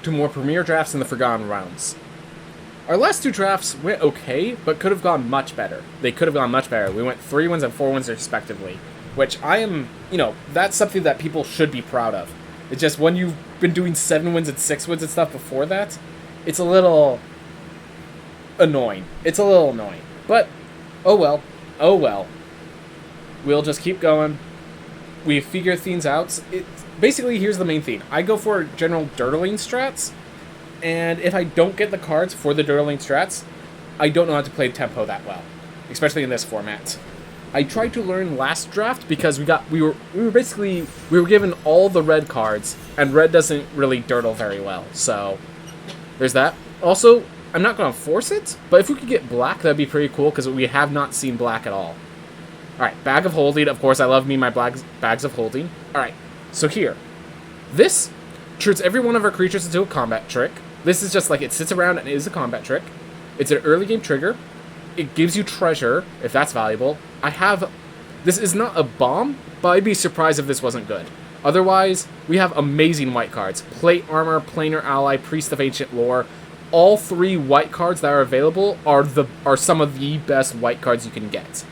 to more premier drafts in the Forgotten Realms. Our last 2 drafts went okay, but could have gone much better. They could have gone much better. We went 3 wins and 4 wins respectively, which I am, that's something that people should be proud of. It's just when you've been doing 7 wins and 6 wins and stuff before that, it's a little annoying. It's a little annoying. But, oh well. Oh well. We'll just keep going. We figure things out. Basically, here's the main thing. I go for general dirtling strats, and if I don't get the cards for the dirtling strats, I don't know how to play tempo that well, especially in this format. I tried to learn last draft because we were given all the red cards, and red doesn't really dirtle very well. So there's that. Also, I'm not going to force it, but if we could get black, that'd be pretty cool because we have not seen black at all. Alright, Bag of Holding. Of course, I love me my bags of holding. Alright, so here. This turns every one of our creatures into a combat trick. This is just like it sits around and is a combat trick. It's an early game trigger. It gives you treasure, if that's valuable. This is not a bomb, but I'd be surprised if this wasn't good. Otherwise, we have amazing white cards. Plate Armor, Planar Ally, Priest of Ancient Lore. All 3 white cards that are available are some of the best white cards you can get.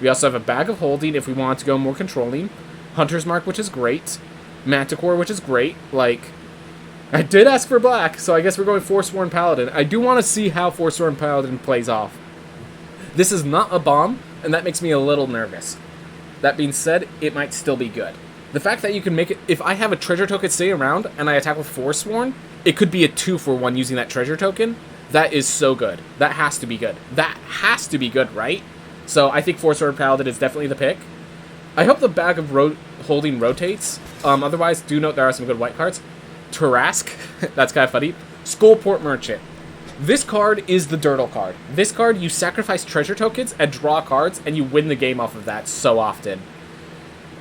We also have a Bag of Holding if we want to go more controlling. Hunter's Mark, which is great. Manticore, which is great. I did ask for black, so I guess we're going Forsworn Paladin. I do want to see how Forsworn Paladin plays off. This is not a bomb, and that makes me a little nervous. That being said, it might still be good. The fact that you can make it... If I have a treasure token sitting around, and I attack with Forsworn, it could be a 2-for-1 using that treasure token. That is so good. That has to be good. That has to be good, right? So I think Forsworn Paladin is definitely the pick. I hope the Bag of Holding rotates. Otherwise, do note there are some good white cards. Tarask, that's kind of funny. Skullport Merchant. This card is the Dirtle card. This card, you sacrifice treasure tokens and draw cards, and you win the game off of that so often.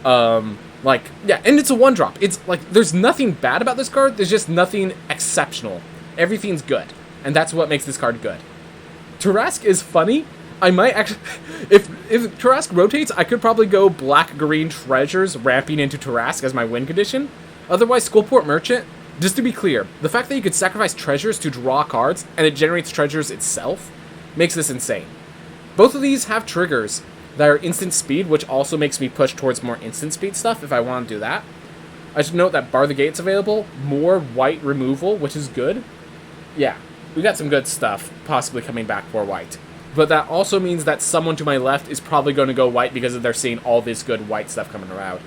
And it's a 1-drop. It's there's nothing bad about this card, there's just nothing exceptional. Everything's good, and that's what makes this card good. Tarask is funny. I might actually... If Tarask rotates, I could probably go black-green treasures ramping into Tarask as my win condition. Otherwise, Skullport Merchant, just to be clear, the fact that you could sacrifice treasures to draw cards, and it generates treasures itself, makes this insane. Both of these have triggers that are instant speed, which also makes me push towards more instant speed stuff if I want to do that. I should note that Bar the Gate's available, more white removal, which is good. Yeah, we got some good stuff possibly coming back for white. But that also means that someone to my left is probably going to go white because they're seeing all this good white stuff coming around.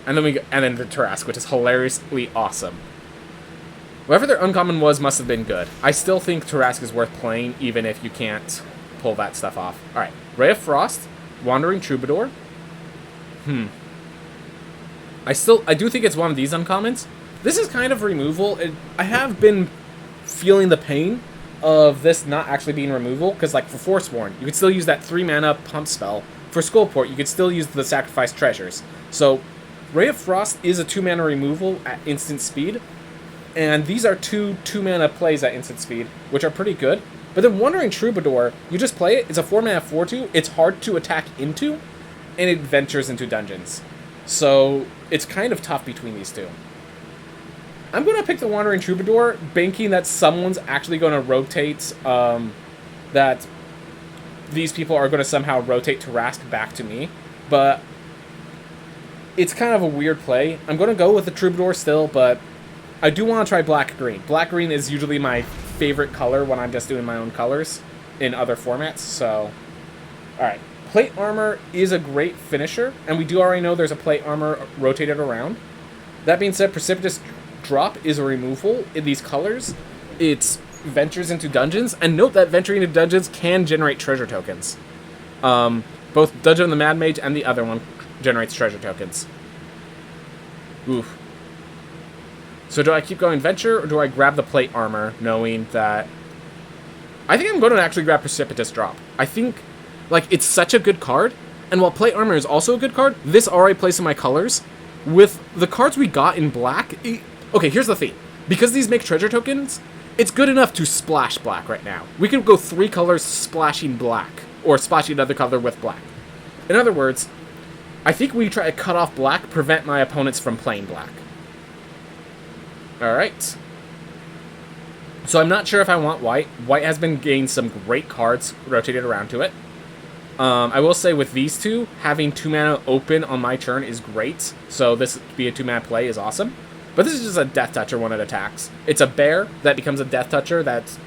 And then the Tarask, which is hilariously awesome. Whatever their uncommon was must have been good. I still think Tarask is worth playing, even if you can't pull that stuff off. Alright, Ray of Frost, Wandering Troubadour. I do think it's one of these uncommons. This is kind of removal. I have been feeling the pain of this not actually being removal, because for Forsworn, you could still use that 3-mana pump spell. For Skullport, you could still use the sacrifice treasures. So, Ray of Frost is a 2-mana removal at instant speed, and these are 2-mana plays at instant speed, which are pretty good. But then Wandering Troubadour, you just play it, it's a 4-mana 4/2, it's hard to attack into, and it ventures into dungeons. So, it's kind of tough between these two. I'm going to pick the Wandering Troubadour, banking that someone's actually going to rotate, that these people are going to somehow rotate Tarask back to me. But it's kind of a weird play. I'm going to go with the Troubadour still, but I do want to try Black-Green. Black-Green is usually my favorite color when I'm just doing my own colors in other formats, so... Alright, Plate Armor is a great finisher, and we do already know there's a Plate Armor rotated around. That being said, Precipitous Drop is a removal in these colors. It's ventures into dungeons, and note that venturing into dungeons can generate treasure tokens. Both Dungeon of the Mad Mage and the other one generates treasure tokens. Oof. So do I keep going Venture, or do I grab the Plate Armor, knowing that... I think I'm going to actually grab Precipitous Drop. I think, it's such a good card, and while Plate Armor is also a good card, this already plays in my colors. With the cards we got in black... Okay, here's the thing. Because these make treasure tokens, it's good enough to splash black right now. We could go 3 colors splashing black, or splashing another color with black. In other words, I think we try to cut off black, prevent my opponents from playing black. Alright. So I'm not sure if I want white. White has been getting some great cards rotated around to it. I will say with these two, having 2 mana open on my turn is great. So this to be a 2 mana play is awesome. But this is just a Death Toucher when it attacks. It's a bear that becomes a Death Toucher that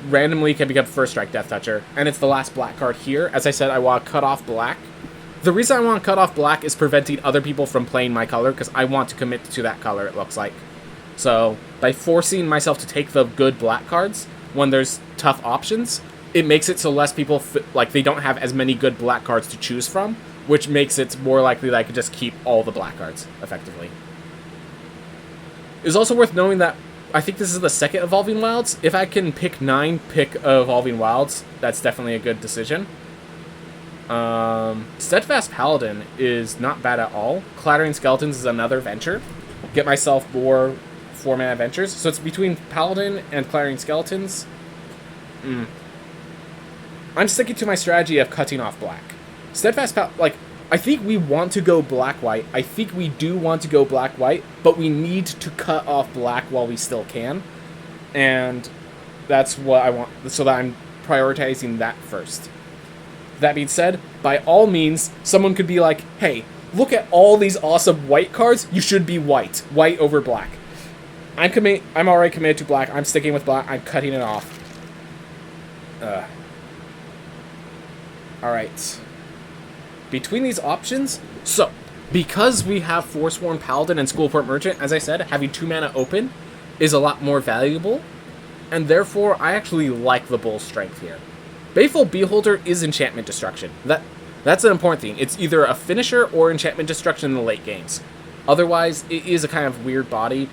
randomly can become first strike Death Toucher. And it's the last black card here. As I said, I want to cut off black. The reason I want to cut off black is preventing other people from playing my color, because I want to commit to that color, it looks like. So, by forcing myself to take the good black cards, when there's tough options, it makes it so less people, like, they don't have as many good black cards to choose from, which makes it more likely that I could just keep all the black cards, effectively. It's also worth knowing that I think this is the second Evolving Wilds. If I can pick 9 Evolving Wilds, that's definitely a good decision. Steadfast Paladin is not bad at all. Clattering Skeletons is another venture. Get myself more 4-mana ventures. So it's between Paladin and Clattering Skeletons. I'm sticking to my strategy of cutting off black. Steadfast Paladin, like, I think we want to go black-white. I think we do want to go black-white, but we need to cut off black while we still can. And that's what I want, so that I'm prioritizing that first. That being said, by all means, someone could be like, hey, look at all these awesome white cards, you should be white. White over black. I'm already committed to black, I'm sticking with black, I'm cutting it off. Alright. Between these options, so, because we have Forsworn Paladin and Schoolport Merchant, as I said, having 2 mana open is a lot more valuable, and therefore I actually like the Bull Strength here. Baleful Beholder is Enchantment Destruction. That's an important thing. It's either a finisher or Enchantment Destruction in the late games. Otherwise, it is a kind of weird body.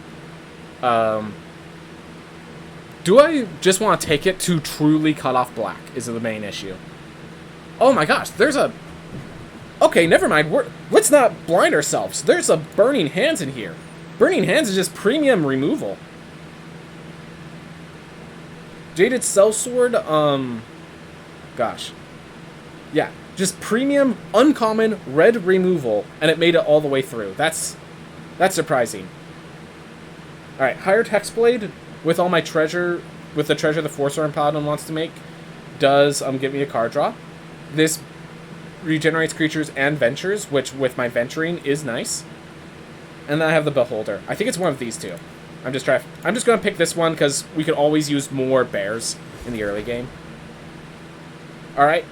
Do I just want to take it to truly cut off black is the main issue. Oh my gosh, there's a... Okay, never mind. Let's not blind ourselves. There's a Burning Hands in here. Burning Hands is just premium removal. Jaded Sellsword, gosh. Yeah, just premium, uncommon, red removal, and it made it all the way through. That's surprising. Alright, Higher Hexblade, with all my treasure, with the treasure the Forsworn Paladin wants to make, does give me a card draw. This regenerates creatures and ventures, which with my venturing is nice. And then I have the Beholder. I think it's one of these two. I'm just gonna pick this one because we could always use more bears in the early game. Alright.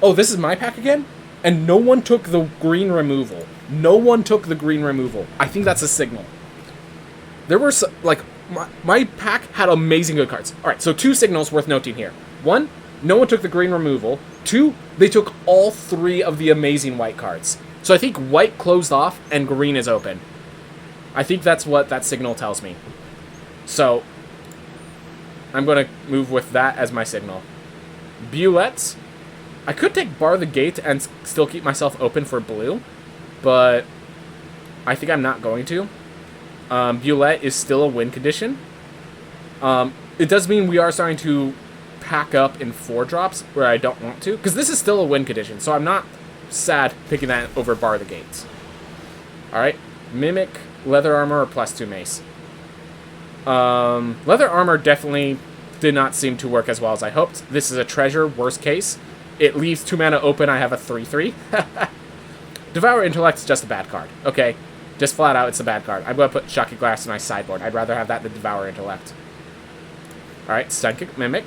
Oh, this is my pack again? And no one took the green removal. No one took the green removal. I think that's a signal. There were like my pack had amazing good cards. Alright, so 2 signals worth noting here. 1, no one took the green removal. 2, they took all 3 of the amazing white cards. So I think white closed off and green is open. I think that's what that signal tells me. So I'm going to move with that as my signal. Bullets. I could take Bar the Gate and still keep myself open for blue, but I think I'm not going to. Bullet is still a win condition. It does mean we are starting to pack up in 4-drops where I don't want to, because this is still a win condition, so I'm not sad picking that over Bar the Gates. Alright, Mimic, Leather Armor, or +2 Mace. Leather Armor definitely did not seem to work as well as I hoped. This is a treasure, worst case. It leaves 2 mana open, I have a 3/3. Devour Intellect is just a bad card, okay? Just flat out, it's a bad card. I'm going to put Shocking Grasp in my sideboard. I'd rather have that than Devour Intellect. Alright, Psychic Mimic.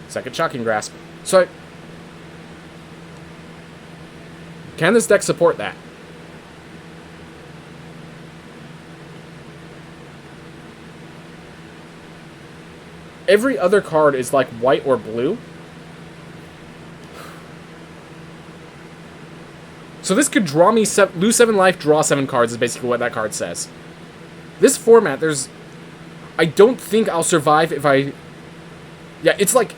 Second Shocking Grasp. So, can this deck support that? Every other card is like white or blue. So this could draw me, lose 7 life, draw 7 cards is basically what that card says. This format, I don't think I'll survive if I... Yeah, it's like,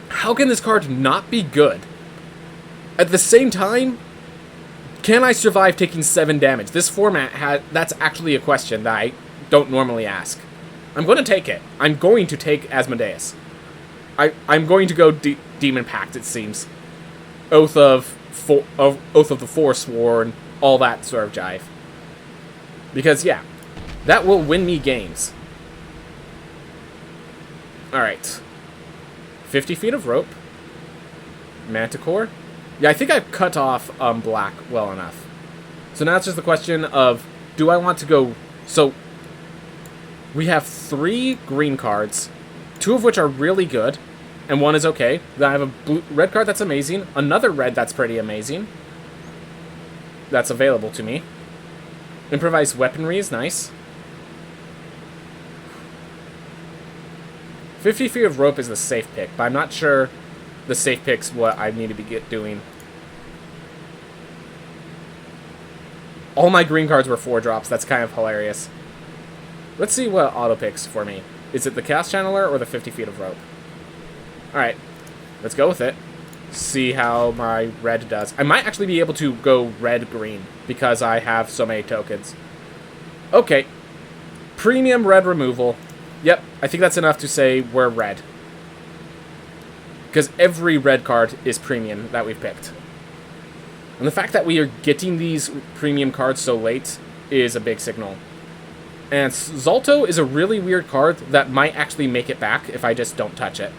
how can this card not be good? At the same time, can I survive taking 7 damage? This format, that's actually a question that I don't normally ask. I'm going to take it. I'm going to take Asmodeus. I'm going to go Demon Pact, it seems. Oath of the Forsworn, all that sort of jive. Because, yeah, that will win me games. Alright. 50 feet of rope. Manticore. Yeah, I think I've cut off black well enough. So now it's just the question of, do I want to go... So, we have 3 green cards, 2 of which are really good, and 1 is okay. Then I have a red card that's amazing, another red that's pretty amazing. That's available to me. Improvised weaponry is nice. 50 feet of rope is the safe pick, but I'm not sure the safe pick's what I need to be doing. All my green cards were 4 drops. That's kind of hilarious. Let's see what auto picks for me. Is it the Chaos Channeler or the 50 feet of rope? Alright, let's go with it. See how my red does. I might actually be able to go red-green because I have so many tokens. Okay. Premium red removal. Yep, I think that's enough to say we're red. Because every red card is premium that we've picked. And the fact that we are getting these premium cards so late is a big signal. And Zalto is a really weird card that might actually make it back if I just don't touch it.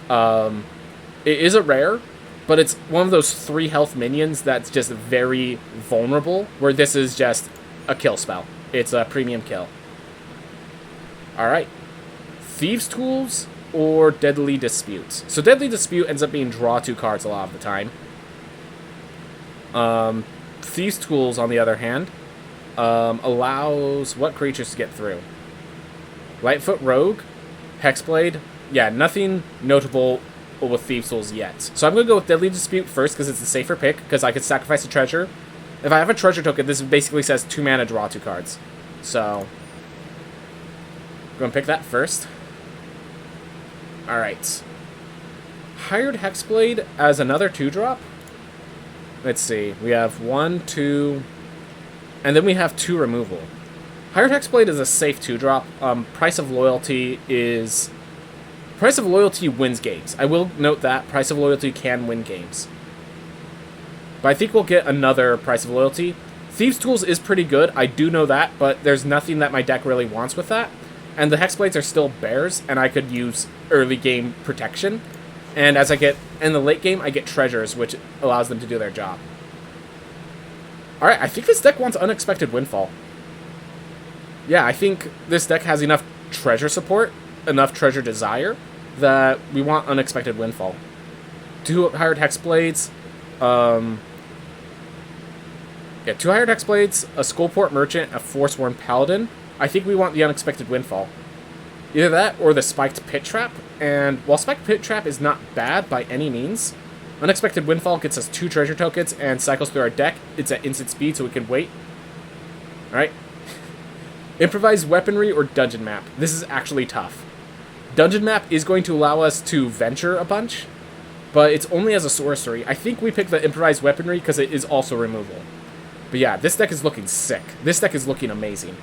It is a rare, but it's one of those 3 health minions that's just very vulnerable, where this is just a kill spell. It's a premium kill. Alright. Thieves' Tools or Deadly Dispute. So Deadly Dispute ends up being draw 2 cards a lot of the time. Thieves' Tools, on the other hand, allows what creatures to get through? Lightfoot Rogue, Hexblade. Yeah, nothing notable with Thieves' Tools yet. So I'm going to go with Deadly Dispute first because it's the safer pick, because I could sacrifice a treasure. If I have a treasure token, this basically says 2 mana, draw 2 cards. So, I'm going to pick that first. Alright. Hired Hexblade as another 2-drop. Let's see. We have 1, 2, and then we have 2 removal. Hired Hexblade is a safe 2-drop. Price of Loyalty is... Price of Loyalty wins games. I will note that Price of Loyalty can win games. But I think we'll get another Price of Loyalty. Thieves' Tools is pretty good, I do know that, but there's nothing that my deck really wants with that. And the Hexblades are still bears, and I could use early game protection. And as I get in the late game, I get treasures, which allows them to do their job. Alright, I think this deck wants Unexpected Windfall. Yeah, I think this deck has enough treasure support, enough treasure desire, that we want Unexpected Windfall. 2 Hired Hexblades, 2 Hired Hexblades, a Skullport Merchant, a Forsworn Paladin. I think we want the Unexpected Windfall. Either that or the Spiked Pit Trap, and while Spiked Pit Trap is not bad by any means, Unexpected Windfall gets us 2 treasure tokens and cycles through our deck. It's at instant speed, so we can wait. Alright. Improvised Weaponry or Dungeon Map. This is actually tough. Dungeon Map is going to allow us to venture a bunch, but it's only as a sorcery. I think we pick the Improvised Weaponry because it is also removal. But yeah, this deck is looking sick. This deck is looking amazing.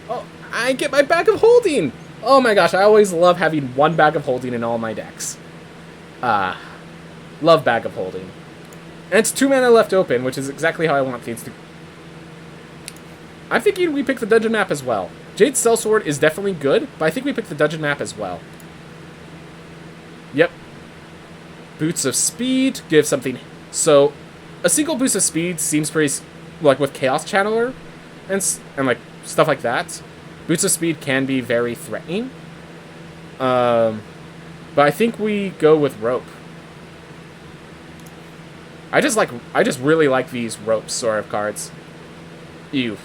Oh, I get my Bag of Holding! Oh my gosh, I always love having 1 Bag of Holding in all my decks. Love Bag of Holding. And it's 2 mana left open, which is exactly how I want things to... I'm thinking we pick the Dungeon Map as well. Jade's Sellsword is definitely good, but I think we pick the Dungeon Map as well. Yep. Boots of Speed gives something... So, a single Boost of Speed seems pretty... Like, with Chaos Channeler and like, stuff like that. Boots of Speed can be very threatening. But I think we go with Rope. I just really like these Rope sort of cards. Ew.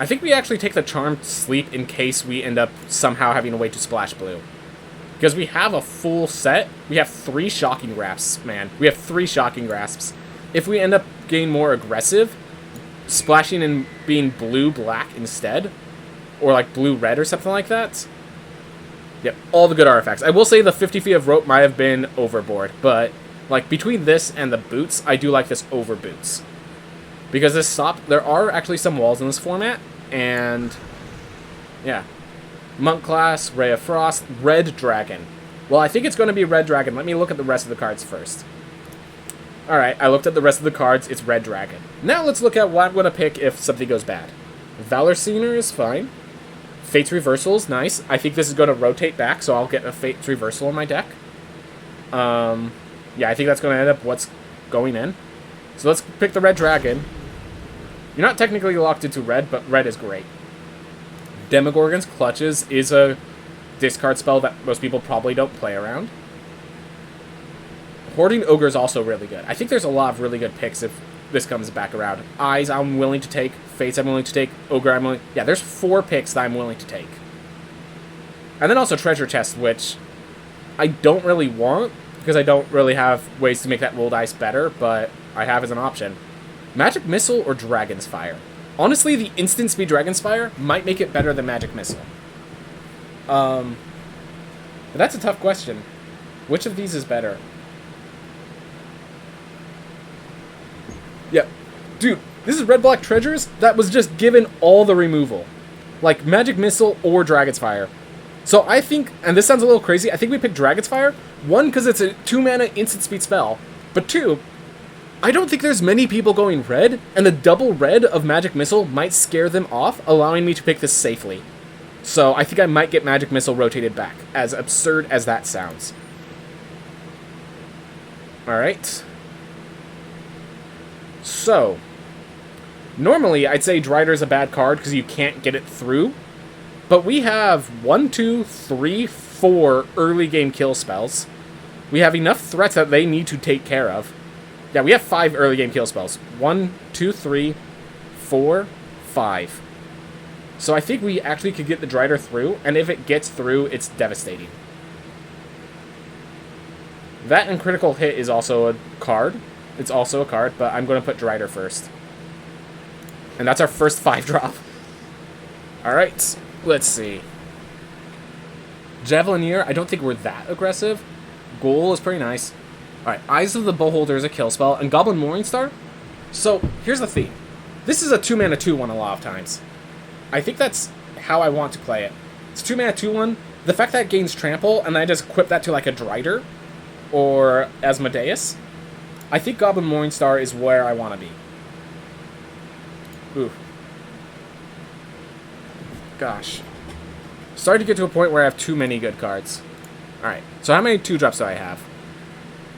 I think we actually take the Charmed Sleep in case we end up somehow having a way to splash blue. Because we have a full set. We have 3 Shocking Grasps, man. We have 3 Shocking Grasps. If we end up getting more aggressive, splashing and being blue-black instead, or like blue-red or something like that. Yep, all the good artifacts. I will say the 50 feet of rope might have been overboard, but like between this and the boots, I do like this over boots. Because this stop, there are actually some walls in this format, and yeah. Monk Class, Ray of Frost, Red Dragon. Well, I think it's going to be Red Dragon. Let me look at the rest of the cards first. Alright, I looked at the rest of the cards. It's Red Dragon. Now let's look at what I'm going to pick if something goes bad. Valor Senior is fine. Fate's Reversal is nice. I think this is going to rotate back, so I'll get a Fate's Reversal in my deck. Yeah, I think that's going to end up what's going in. So let's pick the red dragon. You're not technically locked into red, but red is great. Demogorgon's Clutches is a discard spell that most people probably don't play around. Hoarding Ogre is also really good. I think there's a lot of really good picks if this comes back around. Eyes I'm willing to take. Fates I'm willing to take. Ogre I'm willing... Yeah, there's 4 picks that I'm willing to take. And then also Treasure Chest, which I don't really want, because I don't really have ways to make that roll dice better, but I have as an option. Magic Missile or Dragon's Fire? Honestly, the instant speed Dragon's Fire might make it better than Magic Missile. But that's a tough question. Which of these is better? Yeah. Dude, this is Red-Black Treasures that was just given all the removal. Like, Magic Missile or Dragon's Fire. So I think, and this sounds a little crazy, I think we picked Dragon's Fire. 1, because it's a 2-mana instant speed spell. But 2, I don't think there's many people going red, and the double red of Magic Missile might scare them off, allowing me to pick this safely. So I think I might get Magic Missile rotated back, as absurd as that sounds. Alright. So, normally I'd say Drider's a bad card because you can't get it through, but we have 1, 2, 3, 4 early game kill spells. We have enough threats that they need to take care of. Yeah, we have 5 early game kill spells. 1, 2, 3, 4, 5. So I think we actually could get the Drider through, and if it gets through, it's devastating. That and Critical Hit is also a card. It's also a card, but I'm going to put Drider first. And that's our first 5-drop. Alright, let's see. Javelineer, I don't think we're that aggressive. Ghoul is pretty nice. Alright, Eyes of the Beholder is a kill spell, and Goblin Morningstar? So, here's the thing. This is a 2-mana 2-1 a lot of times. I think that's how I want to play it. It's 2-mana 2-1. The fact that it gains Trample, and I just equip that to like a Drider, or Asmodeus, I think Goblin Morningstar is where I want to be. Ooh. Gosh. Starting to get to a point where I have too many good cards. Alright, so how many 2-drops do I have?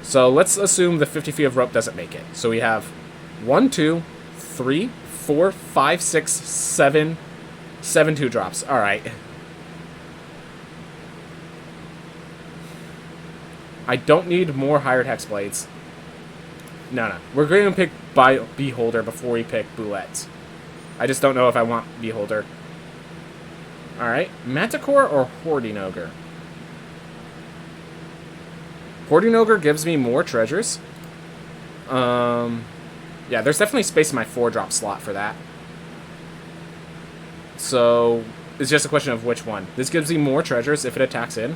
So let's assume the 50 Feet of Rope doesn't make it. So we have 1, 2, 3, 4, 5, 6, 7 2-drops. Alright. I don't need more Hired Hexblades. No. We're going to pick Beholder before we pick Boulette. I just don't know if I want Beholder. Alright. Manticore or Hoarding Ogre? Hoarding Ogre gives me more treasures. Yeah, there's definitely space in my 4-drop slot for that. So, it's just a question of which one. This gives me more treasures if it attacks in.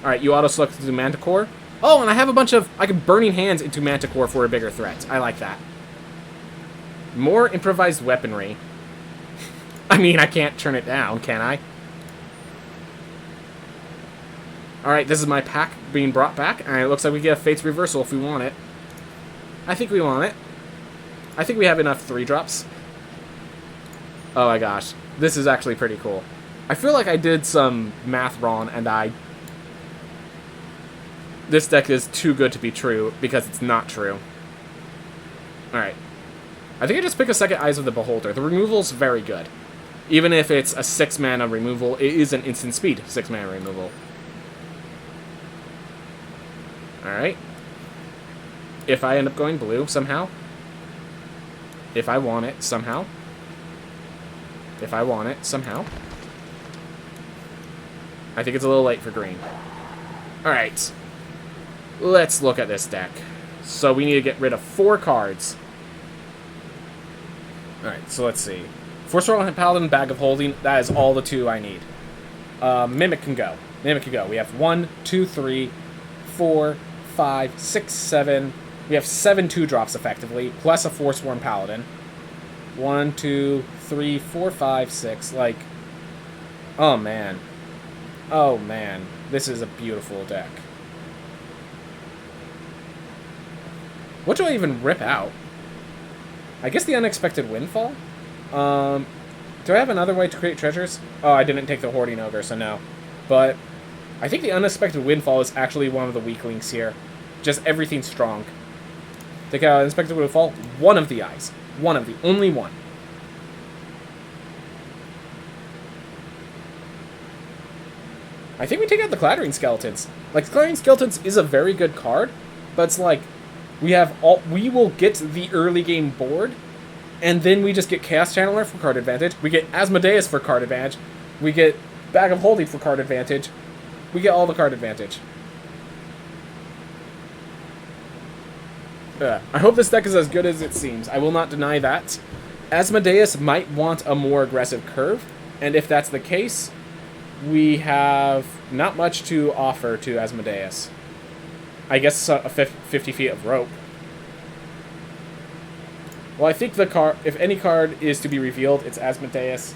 Alright, you auto-select to Manticore. Oh, and I have a bunch of... I can Burning Hands into Manticore for a bigger threat. I like that. More improvised weaponry. I mean, I can't turn it down, can I? Alright, this is my pack being brought back, and it looks like we get a Fate's Reversal if we want it. I think we want it. I think we have enough 3-drops. Oh my gosh. This is actually pretty cool. I feel like I did some math wrong, and this deck is too good to be true, because it's not true. Alright. I think I just pick a second Eyes of the Beholder. The removal's very good. Even if it's a 6-mana removal, it is an instant speed 6-mana removal. Alright. If I end up going blue, somehow. If I want it, somehow. If I want it, somehow. I think it's a little late for green. Alright. Let's look at this deck. So we need to get rid of 4 cards. Alright, so let's see. Force Roll Paladin, Bag of Holding. That is all the 2 I need. Mimic can go. Mimic can go. We have 1, 2, 3, 4, 5, 6, 7. We have 7 2-drops effectively, plus a Forsworn Paladin. 1, 2, 3, 4, 5, 6. Like, oh man. Oh man. This is a beautiful deck. What do I even rip out? I guess the Unexpected Windfall? Do I have another way to create treasures? Oh, I didn't take the Hoarding Ogre, so no. But I think the Unexpected Windfall is actually one of the weak links here. Just everything's strong. Take out Unexpected Windfall, one of the eyes. One of the, only one. I think we take out the Clattering Skeletons. Like, Clattering Skeletons is a very good card, but it's like, we will get the early game board, and then we just get Chaos Channeler for card advantage. We get Asmodeus for card advantage. We get Bag of Holding for card advantage. We get all the card advantage. I hope this deck is as good as it seems. I will not deny that. Asmodeus might want a more aggressive curve, and if that's the case, we have not much to offer to Asmodeus. I guess a 50 feet of rope. Well, I think the card, if any card is to be revealed, it's Asmodeus.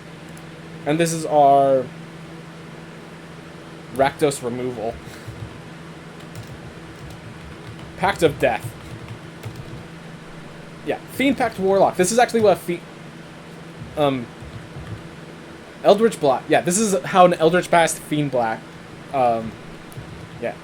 And this is our Rakdos removal. Pact of Death. Yeah, Fiend Pact Warlock. This is actually what Eldritch Blast. Yeah, this is how an Eldritch Blast Fiend Black. Yeah.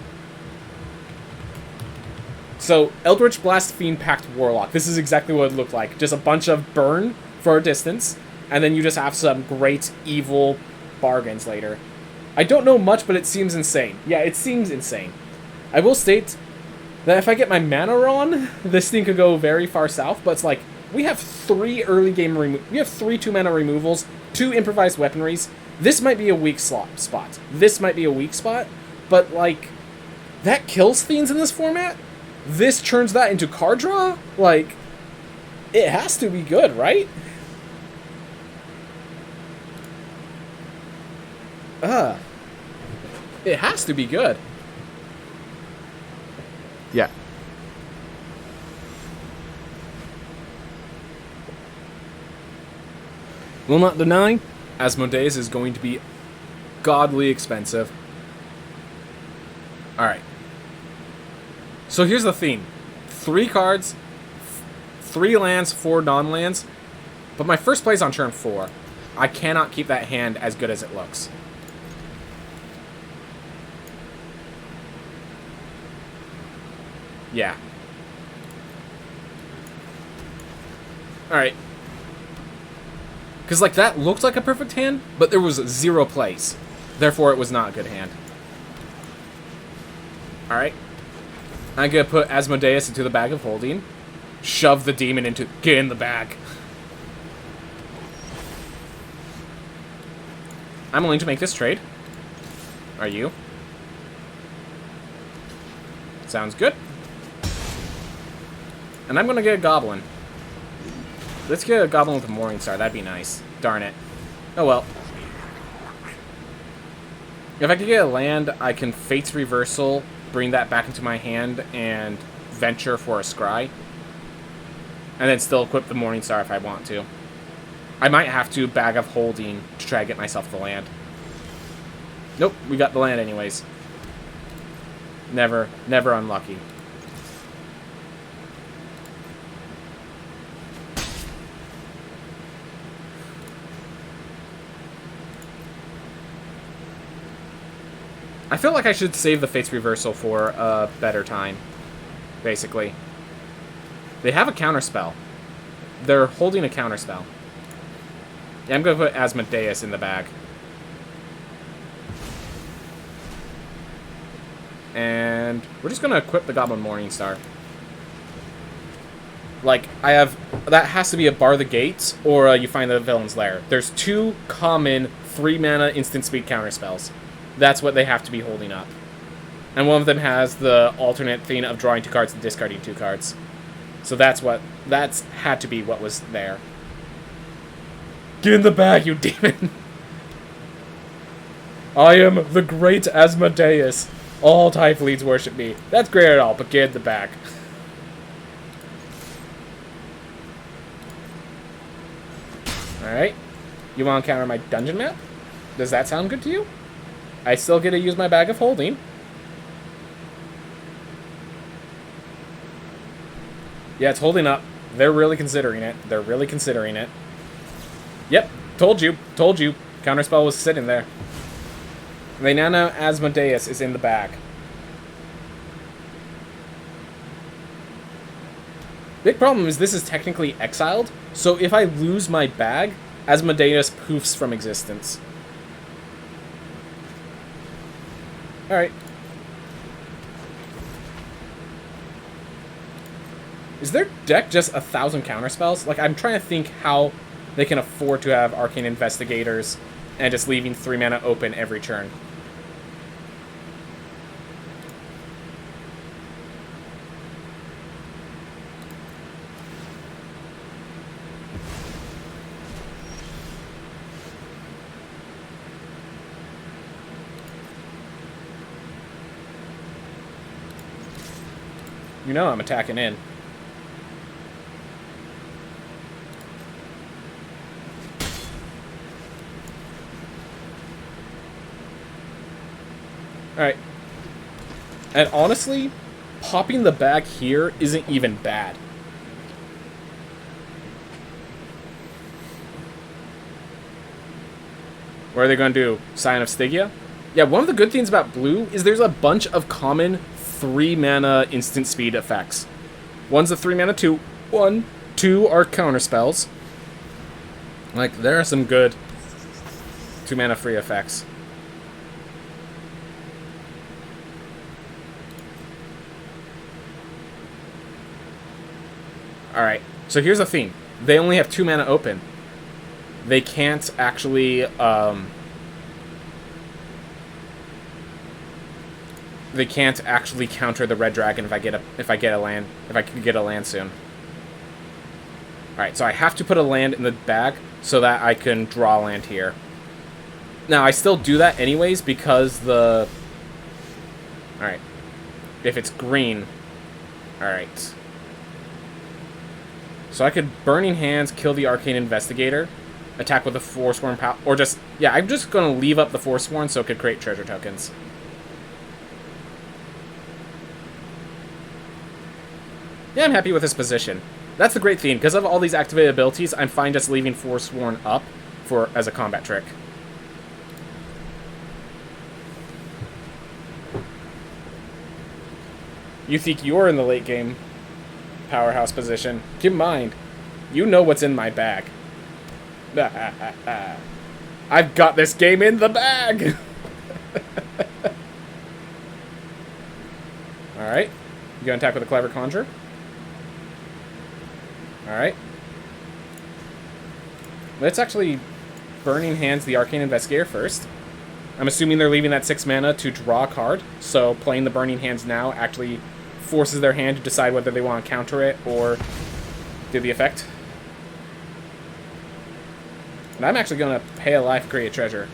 So, Eldritch Blast Fiend Pact Warlock. This is exactly what it looked like. Just a bunch of burn for a distance, and then you just have some great evil bargains later. I don't know much, but it seems insane. Yeah, it seems insane. I will state that if I get my mana on, this thing could go very far south, but it's like, we have 3 early game we have 3 2-mana removals, 2 improvised weaponries. This might be a weak spot. This might be a weak spot, but like, that kills fiends in this format? This turns that into card draw? Like, it has to be good, right? It has to be good. Yeah. Will not deny, Asmodeus is going to be godly expensive. Alright. So here's the theme. 3 cards, 3 lands, 4 non-lands. But my first play's on turn 4. I cannot keep that hand as good as it looks. Yeah. Alright. Because, like, that looked like a perfect hand, but there was 0 plays. Therefore, it was not a good hand. Alright. I'm gonna put Asmodeus into the Bag of Holding. Shove the demon into... Get in the bag. I'm willing to make this trade. Are you? Sounds good. And I'm gonna get a Goblin. Let's get a Goblin with a Morningstar. That'd be nice. Darn it. Oh well. If I could get a land, I can Fate's Reversal, bring that back into my hand, and venture for a Scry. And then still equip the Morningstar if I want to. I might have to Bag of Holding to try to get myself the land. Nope, we got the land anyways. Never unlucky. I feel like I should save the Fate's Reversal for a better time, basically. They have a counterspell. They're holding a counterspell. Yeah, I'm going to put Asmodeus in the bag. And we're just going to equip the Goblin Morningstar. Like, I have... That has to be a Bar the Gates or you find the Villain's Lair. There's 2 common 3-mana instant speed counterspells. That's what they have to be holding up. And one of them has the alternate thing of drawing 2 cards and discarding 2 cards. So that's had to be what was there. Get in the bag, you demon! I am the great Asmodeus. All Typhleeds worship me. That's great at all, but get in the bag. Alright. You want to counter my dungeon map? Does that sound good to you? I still get to use my Bag of Holding. Yeah, it's holding up. They're really considering it. They're really considering it. Yep. Told you. Counterspell was sitting there. Venana Asmodeus is in the bag. Big problem is this is technically exiled, so if I lose my bag, Asmodeus poofs from existence. Alright. Is their deck just 1,000 counterspells? Like, I'm trying to think how they can afford to have Arcane Investigators and just leaving 3 mana open every turn. You know I'm attacking in. Alright. And honestly, popping the bag here isn't even bad. What are they going to do? Sign of Stygia? Yeah, one of the good things about blue is there's a bunch of common 3 mana instant speed effects. One's a 3 mana 2. 2 are counter spells. Like, there are some good 2 mana free effects. Alright, so here's the theme. They only have 2 mana open. They can't actually, they can't actually counter the red dragon if I can get a land soon. Alright, so I have to put a land in the bag so that I can draw land here. Now, I still do that anyways because the... Alright. If it's green... Alright. So I could Burning Hands, kill the Arcane Investigator, attack with the Forsworn Power, or just... Yeah, I'm just going to leave up the Forsworn so it could create treasure tokens. Yeah, I'm happy with this position. That's the great thing. Because of all these activated abilities, I'm fine just leaving Forsworn up as a combat trick. You think you're in the late game powerhouse position. Keep in mind, you know what's in my bag. I've got this game in the bag! Alright. You gonna attack with a Clever Conjure? Alright. Let's actually Burning Hands the Arcane Investigator first. I'm assuming they're leaving that 6 mana to draw a card, so playing the Burning Hands now actually forces their hand to decide whether they want to counter it or do the effect. And I'm actually going to pay a life to create a treasure.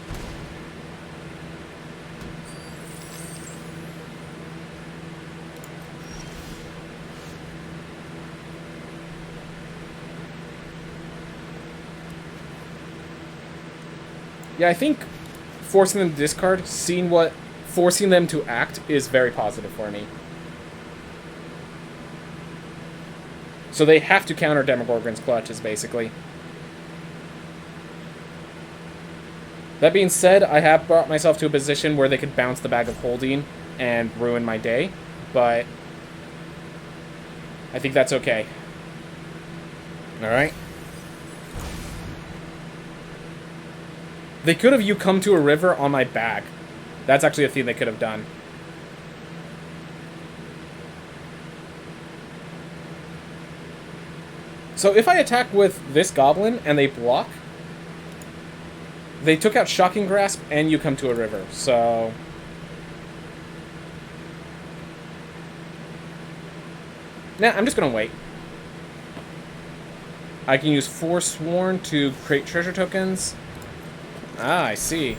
Yeah, I think forcing them to discard, forcing them to act is very positive for me. So they have to counter Demogorgon's clutches, basically. That being said, I have brought myself to a position where they could bounce the Bag of Holding and ruin my day, but I think that's okay. Alright. They could have come to a river on my bag. That's actually a thing they could have done. So if I attack with this goblin and they block, they took out Shocking Grasp and you come to a river, so... Nah, I'm just gonna wait. I can use Forsworn to create treasure tokens. Ah, I see.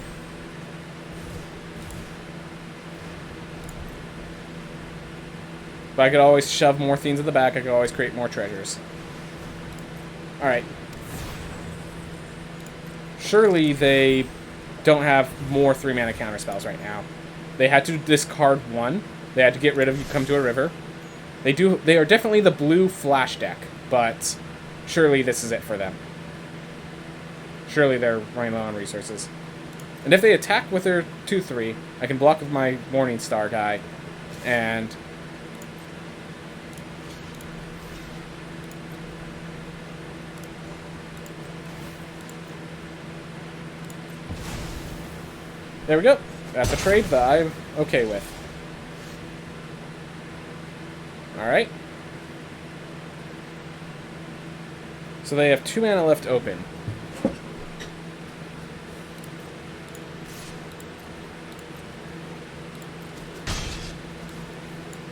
But I could always shove more things in the back. I could always create more treasures. Alright. Surely they don't have more 3-mana counterspells right now. They had to discard 1. They had to get rid of You Come to a River. They are definitely the blue flash deck, but surely this is it for them. Surely they're running low on resources. And if they attack with their 2-3, I can block with my Morningstar guy. And... there we go. That's a trade that I'm okay with. Alright. So they have 2 mana left open.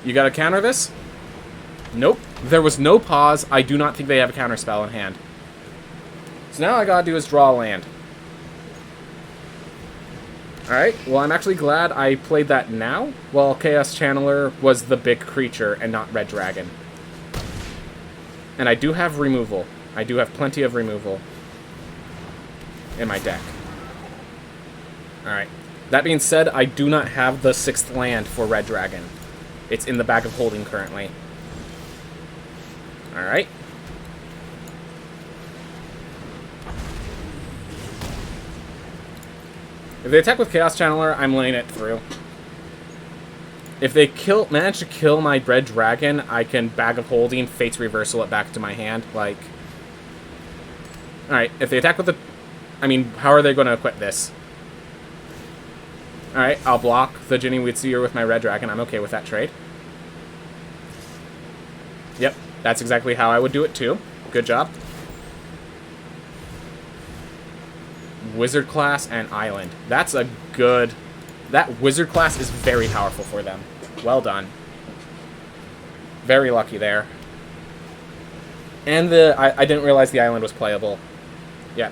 You gotta counter this? Nope. There was no pause. I do not think they have a counter spell in hand. So now all I gotta do is draw a land. Alright, well I'm actually glad I played that now, while Chaos Channeler was the big creature and not Red Dragon. And I do have removal. I do have plenty of removal in my deck. Alright. That being said, I do not have the 6th land for Red Dragon. It's in the bag of holding currently. Alright. If they attack with Chaos Channeler, I'm laying it through. If they manage to kill my Red Dragon, I can Bag of Holding, Fate's Reversal it back to my hand. Like... Alright, if they attack with the... I mean, how are they going to equip this? Alright, I'll block the Jinny Weedseer with my Red Dragon. I'm okay with that trade. Yep, that's exactly how I would do it too. Good job. Wizard class and Island. That's a good... That Wizard class is very powerful for them. Well done. Very lucky there. And I didn't realize the Island was playable. Yeah,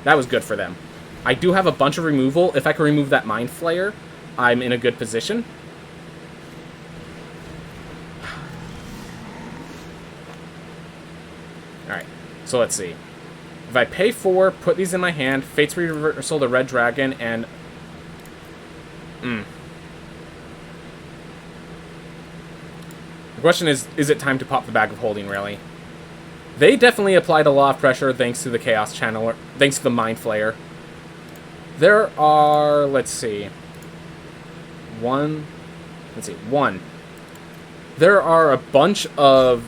that was good for them. I do have a bunch of removal. If I can remove that Mind Flayer, I'm in a good position. Alright, so let's see. If I pay 4, put these in my hand, Fate's Reversal the Red Dragon, and... The question is it time to pop the Bag of Holding, really? They definitely applied a lot of pressure thanks to the Chaos Channeler, thanks to the Mind Flayer. There are, let's see. One. There are a bunch of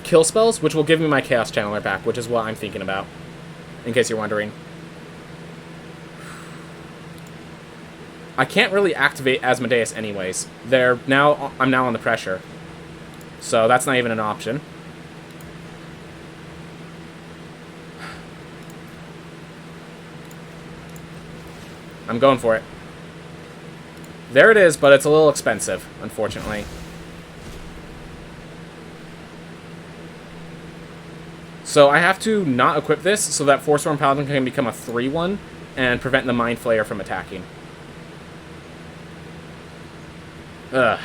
kill spells, which will give me my Chaos Channeler back, which is what I'm thinking about, in case you're wondering. I can't really activate Asmodeus anyways. I'm now under pressure. So that's not even an option. I'm going for it. There it is, but it's a little expensive, unfortunately. So I have to not equip this so that Forsworn Paladin can become a 3/1 and prevent the Mind Flayer from attacking. Ugh.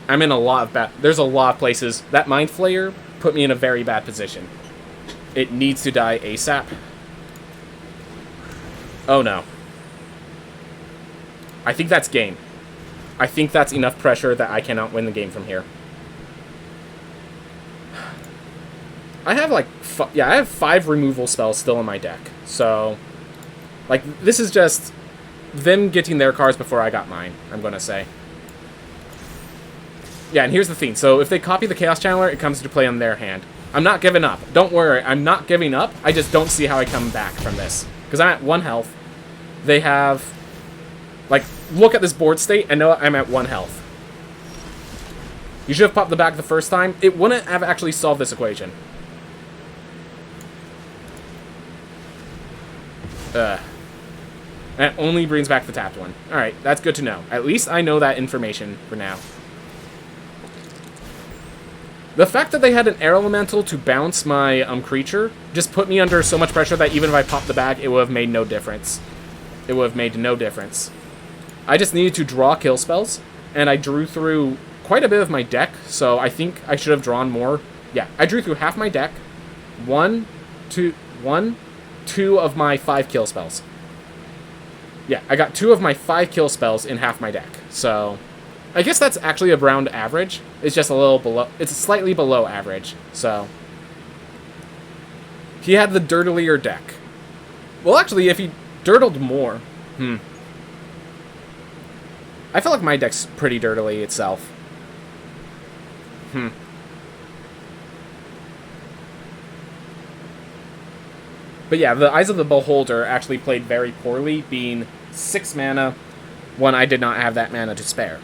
I'm in a lot of bad... There's a lot of places. That Mind Flayer put me in a very bad position. It needs to die ASAP. Oh no. I think that's game. I think that's enough pressure that I cannot win the game from here. I have like... I have 5 removal spells still in my deck. So... Like, this is just... them getting their cards before I got mine, I'm gonna say. Yeah, and here's the thing. So if they copy the Chaos Channeler, it comes to play on their hand. I'm not giving up. Don't worry, I'm not giving up. I just don't see how I come back from this. Because I'm at 1 health. They have... Like, look at this board state and know I'm at 1 health. You should have popped the back the first time. It wouldn't have actually solved this equation. And it only brings back the tapped one. Alright, that's good to know. At least I know that information for now. The fact that they had an Air Elemental to bounce my creature just put me under so much pressure that even if I popped the bag, it would have made no difference. It would have made no difference. I just needed to draw kill spells, and I drew through quite a bit of my deck, so I think I should have drawn more. Yeah, I drew through half my deck. 2 of my 5 kill spells. Yeah, I got 2 of my 5 kill spells in half my deck, so... I guess that's actually around average. It's just a little below... It's slightly below average, so... He had the dirtier deck. Well, actually, if he dirtled more... I feel like my deck's pretty dirtily itself. But yeah, the Eyes of the Beholder actually played very poorly, being 6 mana when I did not have that mana to spare.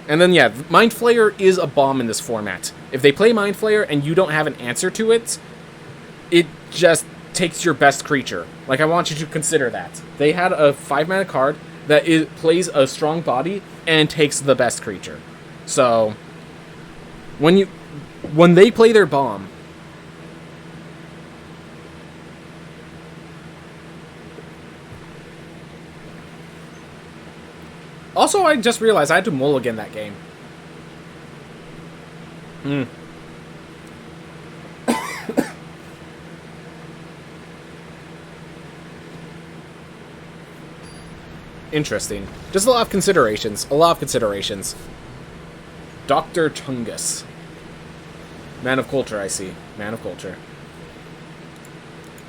And then, yeah, Mind Flayer is a bomb in this format. If they play Mind Flayer and you don't have an answer to it, it just takes your best creature. Like, I want you to consider that. They had a 5-mana card that plays a strong body and takes the best creature. So, when they play their bomb... Also, I just realized I had to mulligan that game. Interesting. Just a lot of considerations. Dr. Chungus. Man of Culture, I see. Man of Culture.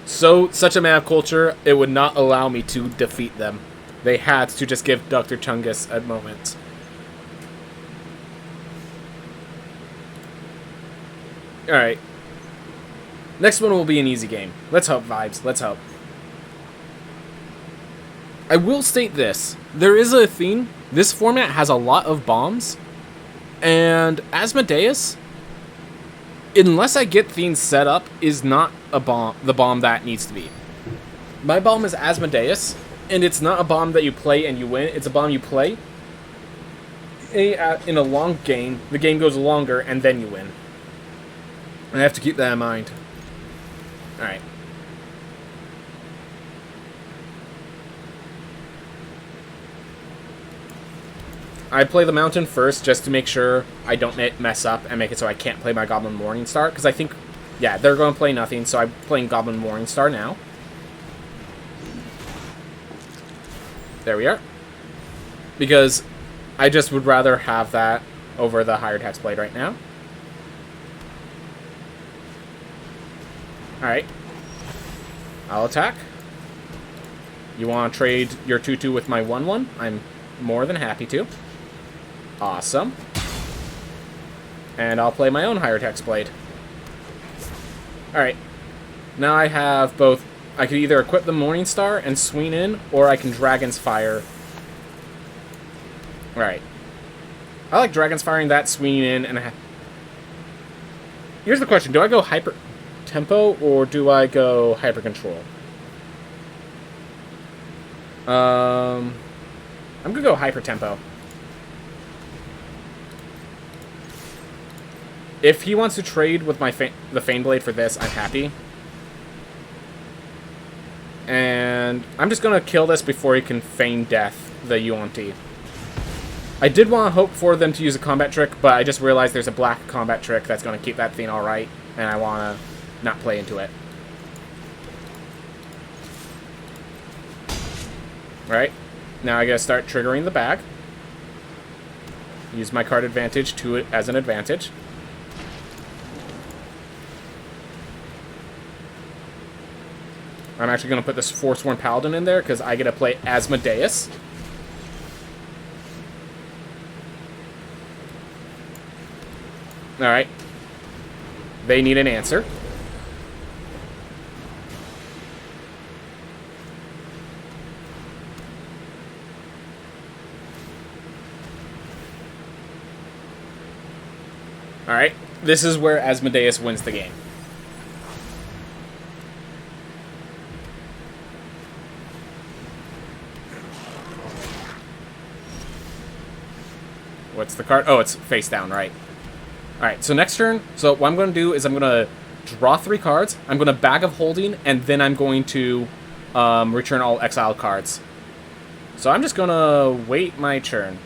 Such a Man of Culture, it would not allow me to defeat them. They had to just give Dr. Chungus a moment. Alright. Next one will be an easy game. Let's hope, vibes. Let's hope. I will state this. There is a theme. This format has a lot of bombs. And Asmodeus, unless I get things set up, is not the bomb that needs to be. My bomb is Asmodeus. And it's not a bomb that you play and you win. It's a bomb you play. In a long game, the game goes longer, and then you win. And I have to keep that in mind. Alright. I play the Mountain first, just to make sure I don't mess up and make it so I can't play my Goblin Morningstar. Because I think, yeah, they're going to play nothing, so I'm playing Goblin Morningstar now. There we are. Because I just would rather have that over the Hired Hexblade right now. Alright. I'll attack. You want to trade your 2-2 with my 1-1? I'm more than happy to. Awesome. And I'll play my own Hired Hexblade. Alright. Now I have both... I could either equip the Morningstar and swing in, or I can Dragon's Fire. Alright. I like Dragon's Firing that, swinging in, and... Here's the question. Do I go Hyper Tempo, or do I go Hyper Control? I'm gonna go Hyper Tempo. If he wants to trade with my the Faneblade for this, I'm happy. And I'm just going to kill this before he can feign death, the Yuan-Ti. I did want to hope for them to use a combat trick, but I just realized there's a black combat trick that's going to keep that thing alright, and I want to not play into it. Alright, now I gotta start triggering the bag. Use my card advantage to it as an advantage. I'm actually going to put this Forsworn Paladin in there, because I get to play Asmodeus. Alright. They need an answer. Alright. This is where Asmodeus wins the game. What's the card? Oh, it's face down, right. Alright, so next turn, so what I'm going to do is I'm going to draw 3 cards, I'm going to Bag of Holding, and then I'm going to return all exiled cards. So I'm just going to wait my turn.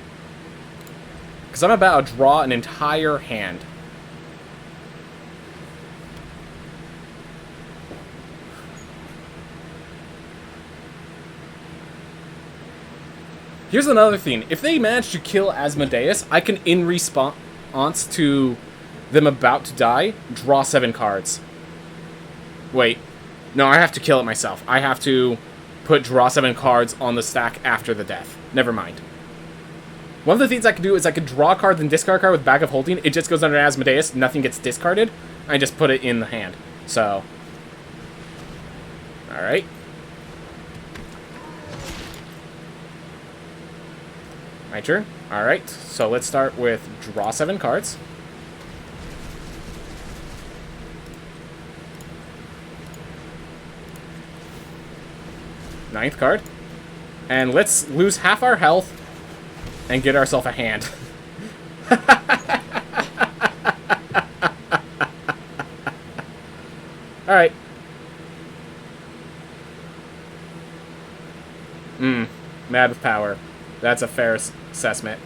Because I'm about to draw an entire hand. Here's another thing. If they manage to kill Asmodeus, I can, in response to them about to die, draw 7 cards. Wait. No, I have to kill it myself. I have to put draw 7 cards on the stack after the death. Never mind. One of the things I could do is I could draw a card, then discard a card with Bag of Holding. It just goes under Asmodeus. Nothing gets discarded. I just put it in the hand. So. Alright. My turn. Alright. So let's start with draw 7 cards. Ninth card. And let's lose half our health and get ourselves a hand. Alright. Mad with power. That's a fair assessment.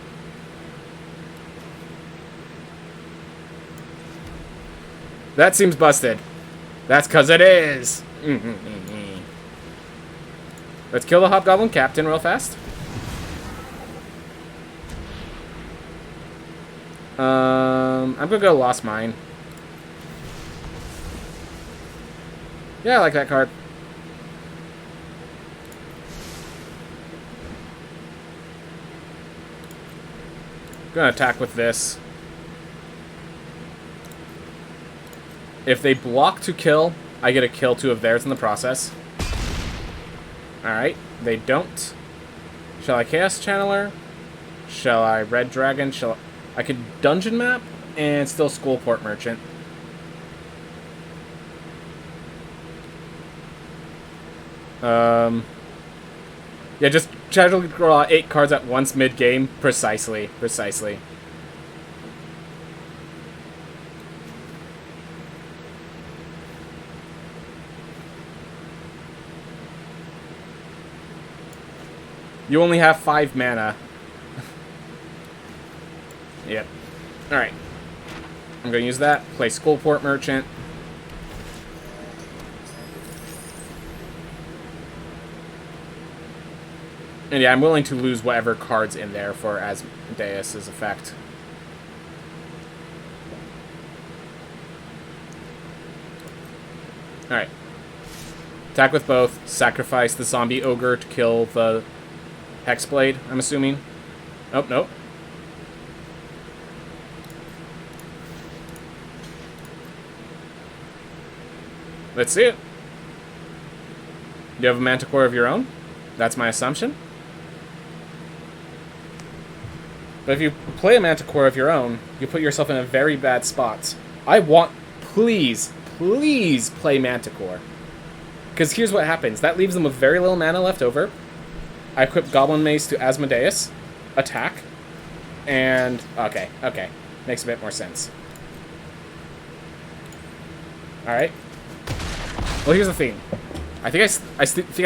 That seems busted. That's because it is. Let's kill the Hobgoblin Captain real fast. I'm gonna go Lost Mine. Yeah, I like that card. Gonna attack with this. If they block to kill, I get a kill 2 of theirs in the process. Alright, they don't. Shall I Chaos Channeler? Shall I Red Dragon? I could Dungeon Map and still Skullport Merchant. Yeah, just casually draw 8 cards at once mid-game. Precisely. You only have 5 mana. Yep. Alright. I'm going to use that. Play Skullport Merchant. And yeah, I'm willing to lose whatever card's in there for Asmodeus' effect. Alright. Attack with both. Sacrifice the zombie ogre to kill the Hexblade, I'm assuming. Oh, nope. Let's see it. Do you have a Manticore of your own? That's my assumption. But if you play a Manticore of your own, you put yourself in a very bad spot. I want, please play Manticore. Because here's what happens. That leaves them with very little mana left over. I equip Goblin Mace to Asmodeus. Attack. And, okay. Makes a bit more sense. Alright. Well, here's the thing. I think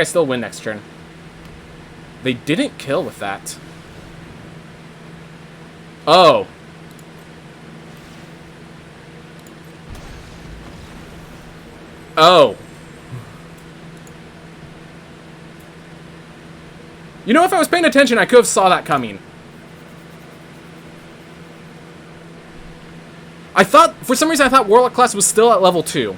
I still win next turn. They didn't kill with that. Oh. Oh. You know, if I was paying attention, I could have saw that coming. For some reason, I thought Warlock class was still at level 2.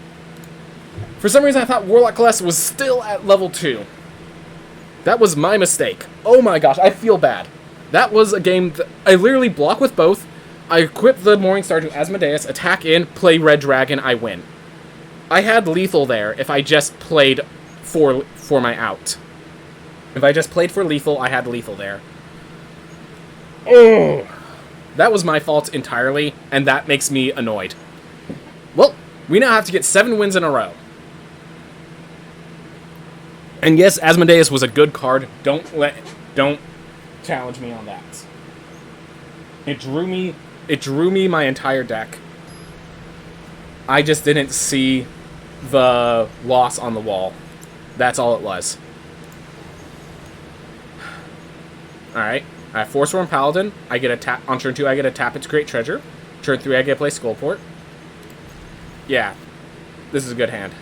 That was my mistake. Oh my gosh, I feel bad. That was a game that I literally block with both. I equip the Morningstar to Asmodeus, attack in, play Red Dragon, I win. I had lethal there if I just played for my out. If I just played for lethal, I had lethal there. Oh, that was my fault entirely, and that makes me annoyed. Well, we now have to get 7 wins in a row. And yes, Asmodeus was a good card. Don't challenge me on that. It drew me my entire deck. I just didn't see the loss on the wall. That's all it was. Alright. I have Forsworn Paladin. I get a tap on turn 2, I get a tap it to create treasure. Turn 3, I get to play Skullport. Yeah. This is a good hand.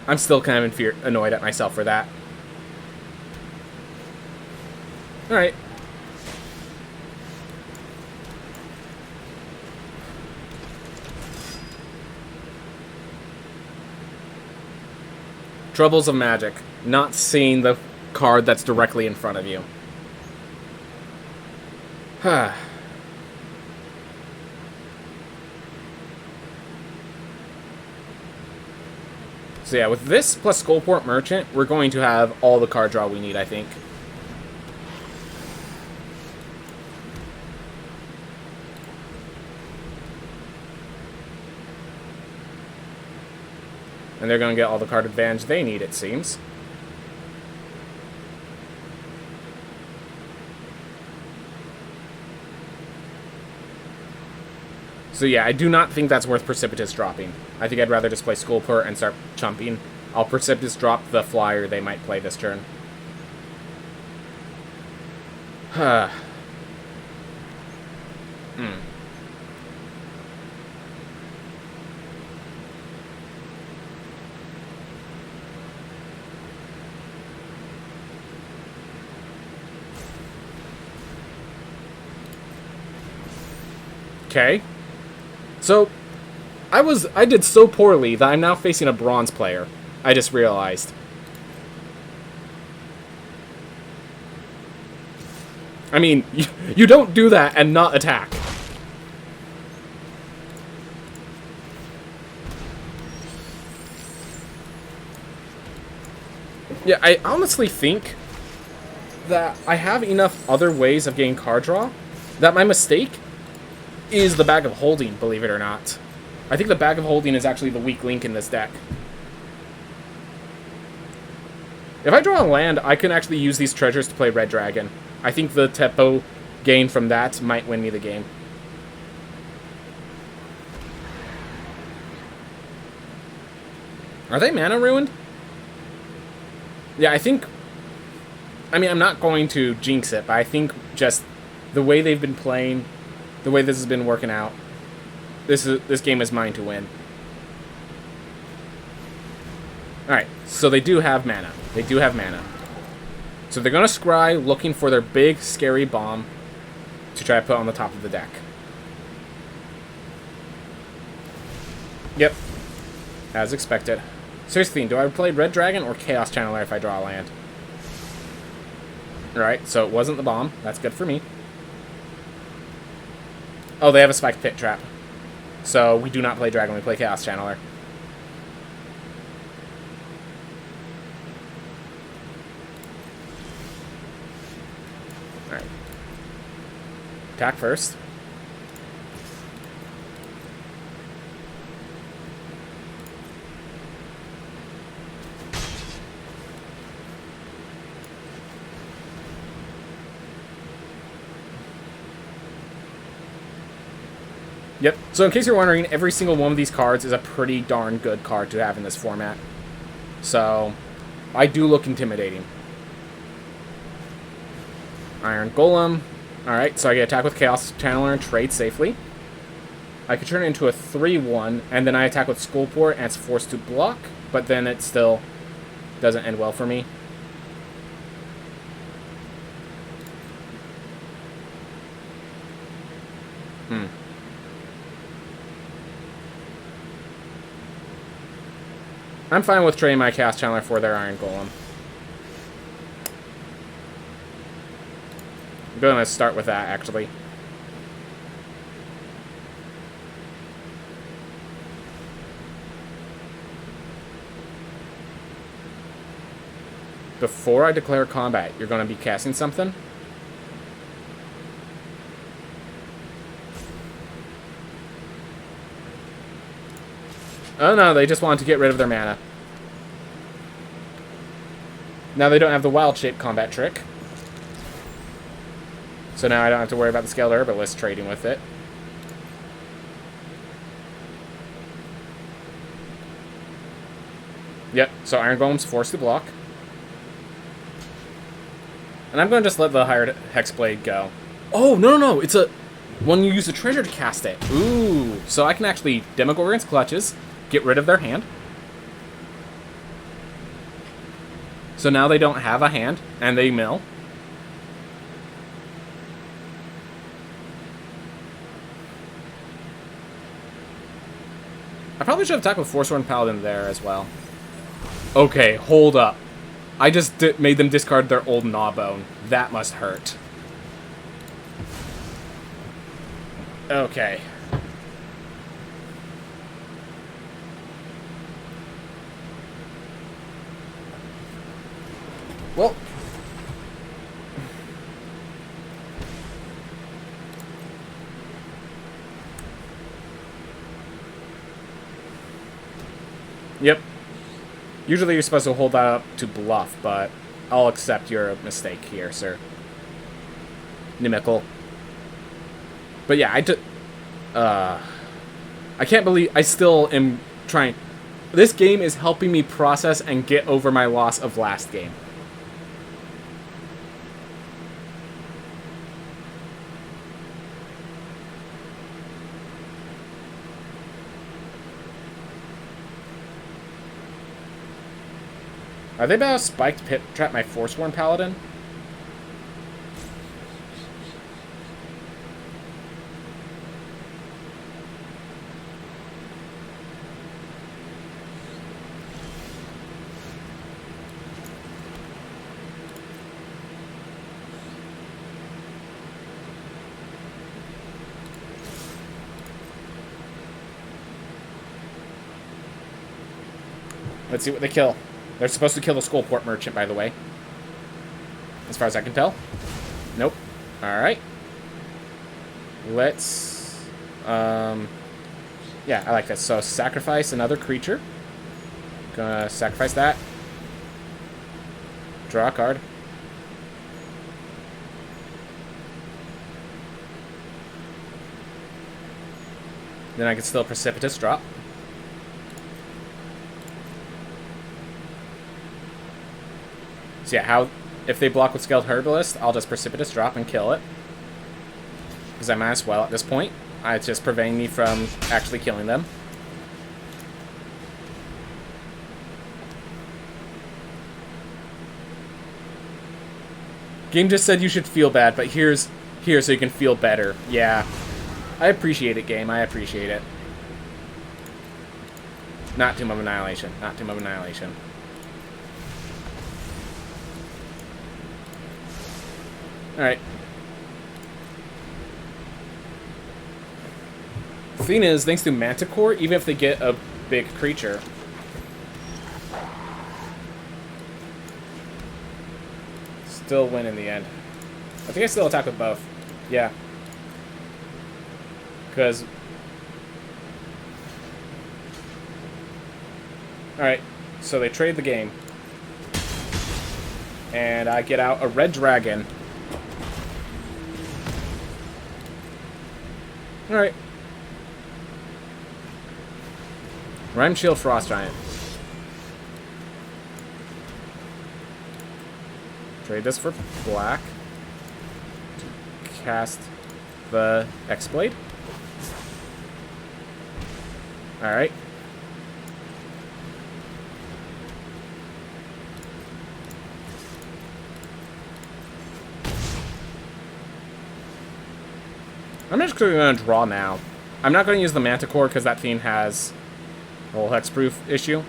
I'm still kind of annoyed at myself for that. Alright. Troubles of Magic. Not seeing the card that's directly in front of you. So yeah, with this plus Skullport Merchant, we're going to have all the card draw we need, I think. And they're going to get all the card advantage they need, it seems. So yeah, I do not think that's worth Precipitous dropping. I think I'd rather just play Skullport and start chumping. I'll Precipitous drop the flyer they might play this turn. Okay. So, I did so poorly that I'm now facing a bronze player. I just realized. I mean, you don't do that and not attack. Yeah, I honestly think that I have enough other ways of getting card draw that my mistake is the Bag of Holding, believe it or not. I think the Bag of Holding is actually the weak link in this deck. If I draw a land, I can actually use these treasures to play Red Dragon. I think the tempo gain from that might win me the game. Are they mana ruined? Yeah, I think... I mean, I'm not going to jinx it, but I think just the way they've been playing, the way this has been working out, this game is mine to win. Alright, so they do have mana. They do have mana. So they're going to scry looking for their big, scary bomb to try to put on the top of the deck. Yep. As expected. Seriously, do I play Red Dragon or Chaos Channeler if I draw a land? Alright, so it wasn't the bomb. That's good for me. Oh, they have a Spiked Pit Trap. So we do not play Dragon, we play Chaos Channeler. Alright. Attack first. Yep. So in case you're wondering, every single one of these cards is a pretty darn good card to have in this format. So, I do look intimidating. Iron Golem. Alright, so I get attack with Chaos Channeler and trade safely. I could turn it into a 3-1, and then I attack with Skullport, and it's forced to block, but then it still doesn't end well for me. I'm fine with trading my Chaos Channeler for their Iron Golem. I'm going to start with that, actually. Before I declare combat, you're going to be casting something? Oh no, they just wanted to get rid of their mana. Now they don't have the wild-shaped combat trick. So now I don't have to worry about the Scaled Herbalist trading with it. Yep, so Iron Golem's forced to block. And I'm going to just let the Hired Hexblade go. Oh, no, it's a... when you use a treasure to cast it. Ooh, so I can actually Demogorgon's Clutches, get rid of their hand. So now they don't have a hand, and they mill. I probably should have attacked with Forsworn Paladin there as well. Okay, hold up. I just made them discard their old Gnawbone. That must hurt. Okay. Well. Yep. Usually you're supposed to hold that up to bluff, but I'll accept your mistake here, sir. Nimical. But yeah, I can't believe I still am trying. This game is helping me process and get over my loss of last game. Are they about to spiked pit trap my Forsworn Paladin? Let's see what they kill. They're supposed to kill the Skullport Merchant, by the way. As far as I can tell. Nope. Alright. Let's... yeah, I like this. So, sacrifice another creature. Gonna sacrifice that. Draw a card. Then I can still Precipitous drop. So yeah, if they block with Skilled Herbalist, I'll just Precipitous drop and kill it. Because I might as well at this point. It's just preventing me from actually killing them. Game just said you should feel bad, but here so you can feel better. Yeah. I appreciate it, game. I appreciate it. Not Tomb of Annihilation. Not Tomb of Annihilation. Alright. The thing is, thanks to Manticore, even if they get a big creature... still win in the end. I think I still attack with both. Yeah. Because... Alright, so they trade the game. And I get out a red dragon. Alright. Rhyme Shield Frost Giant. Trade this for black. Cast the X-Blade. Alright. I'm just going to draw now. I'm not going to use the Manticore because that fiend has a whole hexproof issue.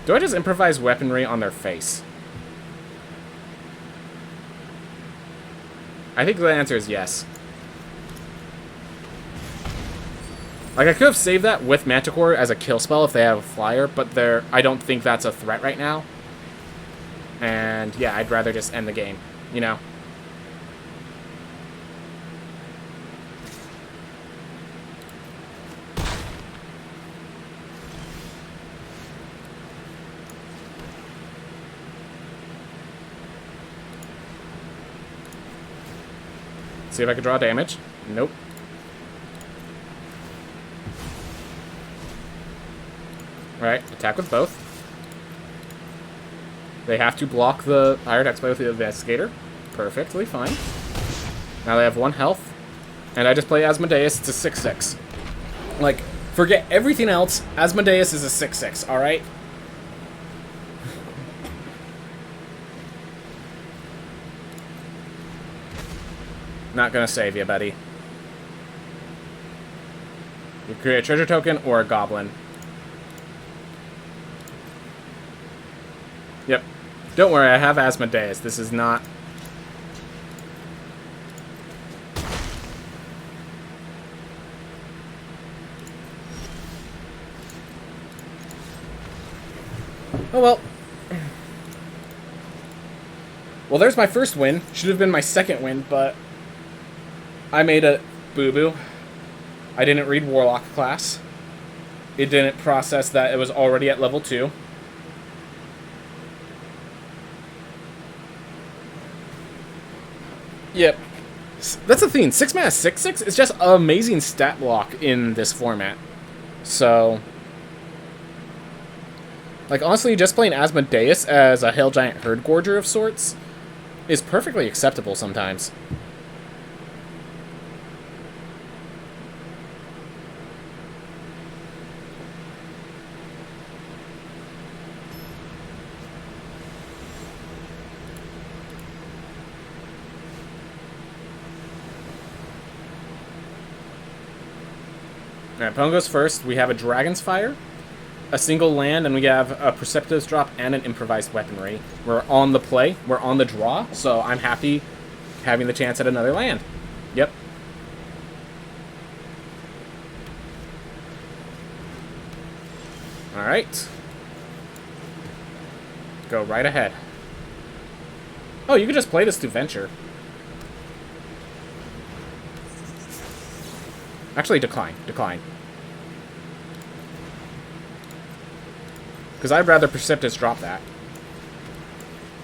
Do I just improvise weaponry on their face? I think the answer is yes. Like, I could have saved that with Manticore as a kill spell if they have a flyer, but I don't think that's a threat right now. And, yeah, I'd rather just end the game, you know? See if I can draw damage. Nope. Alright, attack with both. They have to block the Iron X with the Investigator. Perfectly fine. Now they have 1 health. And I just play Asmodeus. It's a 6/6. Like, forget everything else. Asmodeus is a 6/6, alright? Not gonna save you, buddy. You create a treasure token or a goblin. Don't worry, I have Asmodeus. This is not... Oh well. Well, there's my first win. Should have been my second win, but I made a boo-boo. I didn't read Warlock class. It didn't process that it was already at level 2. Yep. That's the thing. 6 mana 6/6 is just an amazing stat block in this format. So... Like, honestly, just playing Asmodeus as a Hail Giant Herd Gorger of sorts is perfectly acceptable sometimes. Alright, Opponent goes first. We have a Dragon's Fire, a single land, and we have a Precipitous Drop and an Improvised Weaponry. We're on the play. We're on the draw, so I'm happy having the chance at another land. Yep. Alright. Go right ahead. Oh, you could just play this to Venture. Actually, decline. Decline. Because I'd rather Precipitous drop that.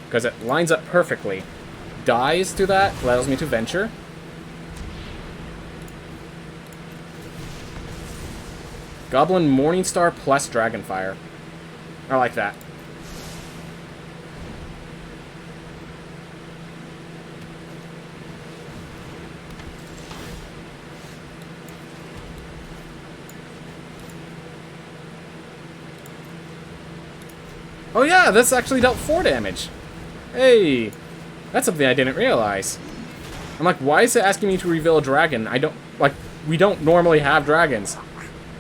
Because it lines up perfectly. Dies to that, allows me to Venture. Goblin Morningstar plus Dragonfire. I like that. Oh yeah, this actually dealt 4 damage. Hey, that's something I didn't realize. I'm like, why is it asking me to reveal a dragon? I don't, like, we don't normally have dragons.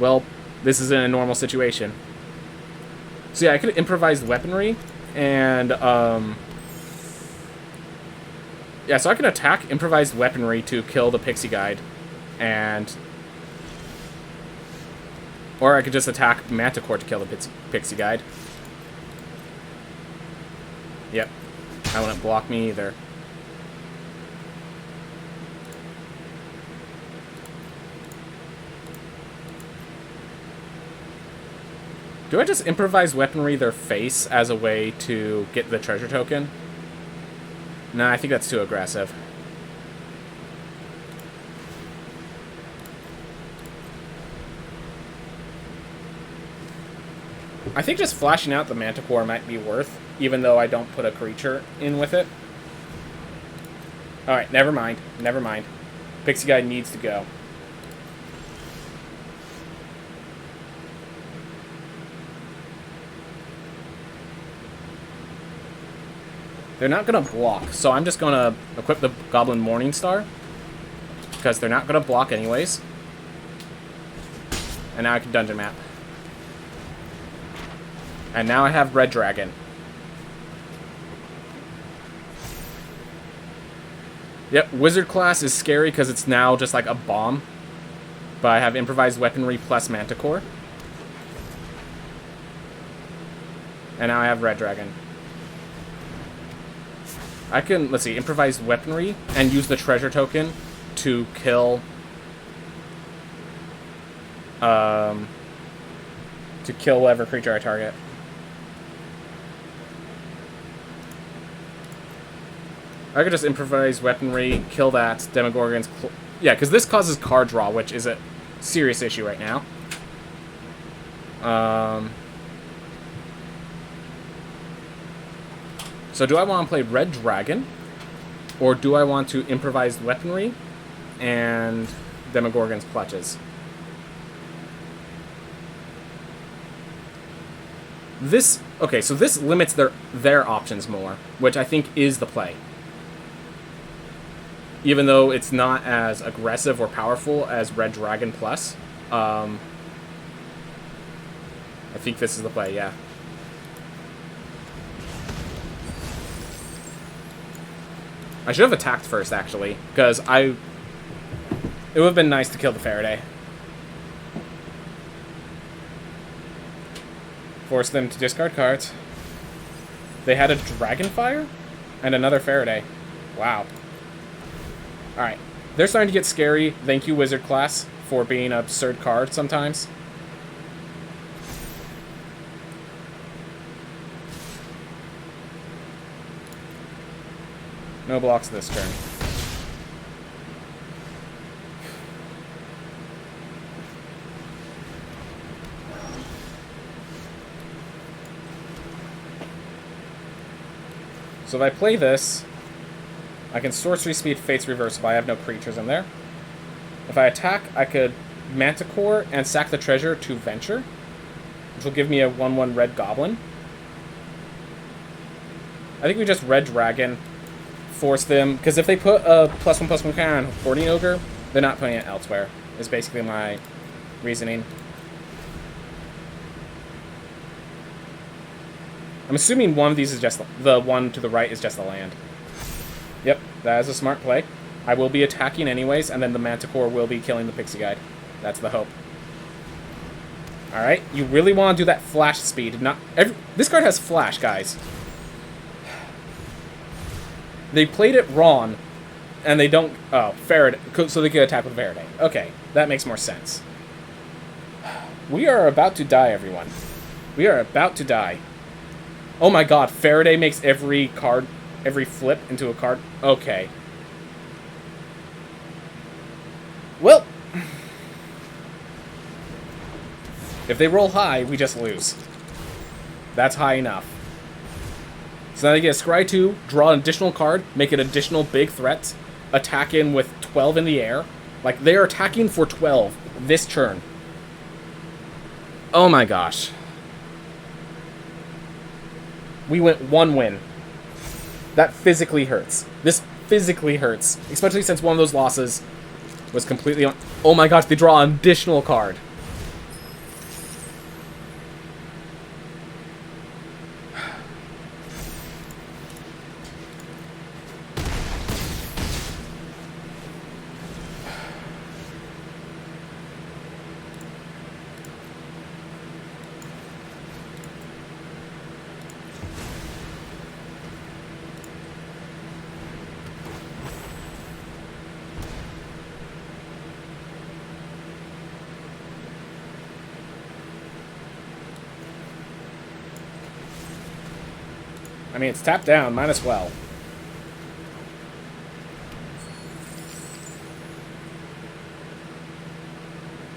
Well, this is in a normal situation. So yeah, I could improvise weaponry, and, yeah, so I can attack improvised weaponry to kill the Pixie Guide, and... Or I could just attack Manticore to kill the Pixie Guide. Yep. That wouldn't block me either. Do I just improvise weaponry their face as a way to get the treasure token? Nah, I think that's too aggressive. I think just flashing out the Manticore might be worth, even though I don't put a creature in with it. Alright, never mind. Never mind. Pixie Guy needs to go. They're not going to block, so I'm just going to equip the Goblin Morningstar, because they're not going to block anyways. And now I can dungeon map. And now I have Red Dragon. Yep, Wizard class is scary because it's now just like a bomb. But I have improvised weaponry plus Manticore. And now I have Red Dragon. I can, let's see, improvise weaponry and use the treasure token to kill... to kill whatever creature I target. I could just improvise weaponry, kill that Demogorgon's... Yeah, because this causes card draw, which is a serious issue right now. So do I want to play Red Dragon? Or do I want to improvise weaponry and Demogorgon's Clutches? This... Okay, so this limits their options more, which I think is the play. Even though it's not as aggressive or powerful as Red Dragon Plus. I think this is the play, yeah. I should have attacked first, actually, because it would have been nice to kill the Faraday. Force them to discard cards. They had a Dragonfire and another Faraday. Wow. Alright. They're starting to get scary. Thank you, Wizard class, for being an absurd card sometimes. No blocks this turn. So if I play this, I can Sorcery Speed Fate's Reversible. I have no creatures in there. If I attack, I could Manticore and sack the treasure to Venture, which will give me a 1/1 red goblin. I think we just red dragon, force them, because if they put a +1/+1 counter on Hoarding Ogre, they're not putting it elsewhere, is basically my reasoning. I'm assuming one of these is just the one to the right is just the land. Yep, that is a smart play. I will be attacking anyways, and then the Manticore will be killing the Pixie Guide. That's the hope. Alright, you really want to do that flash speed. This card has flash, guys. They played it wrong, and they don't... Oh, Faraday. So they can attack with Faraday. Okay, that makes more sense. We are about to die, everyone. We are about to die. Oh my god, Faraday makes every card, every flip into a card. Okay. Well, if they roll high, we just lose. That's high enough. So now they get a Scry 2, draw an additional card, make an additional big threat, attack in with 12 in the air. Like, they are attacking for 12 this turn. Oh my gosh. We went 1 win. That physically hurts. This physically hurts. Especially since one of those losses was completely on... Oh my gosh, they draw an additional card. I mean, it's tapped down, might as well.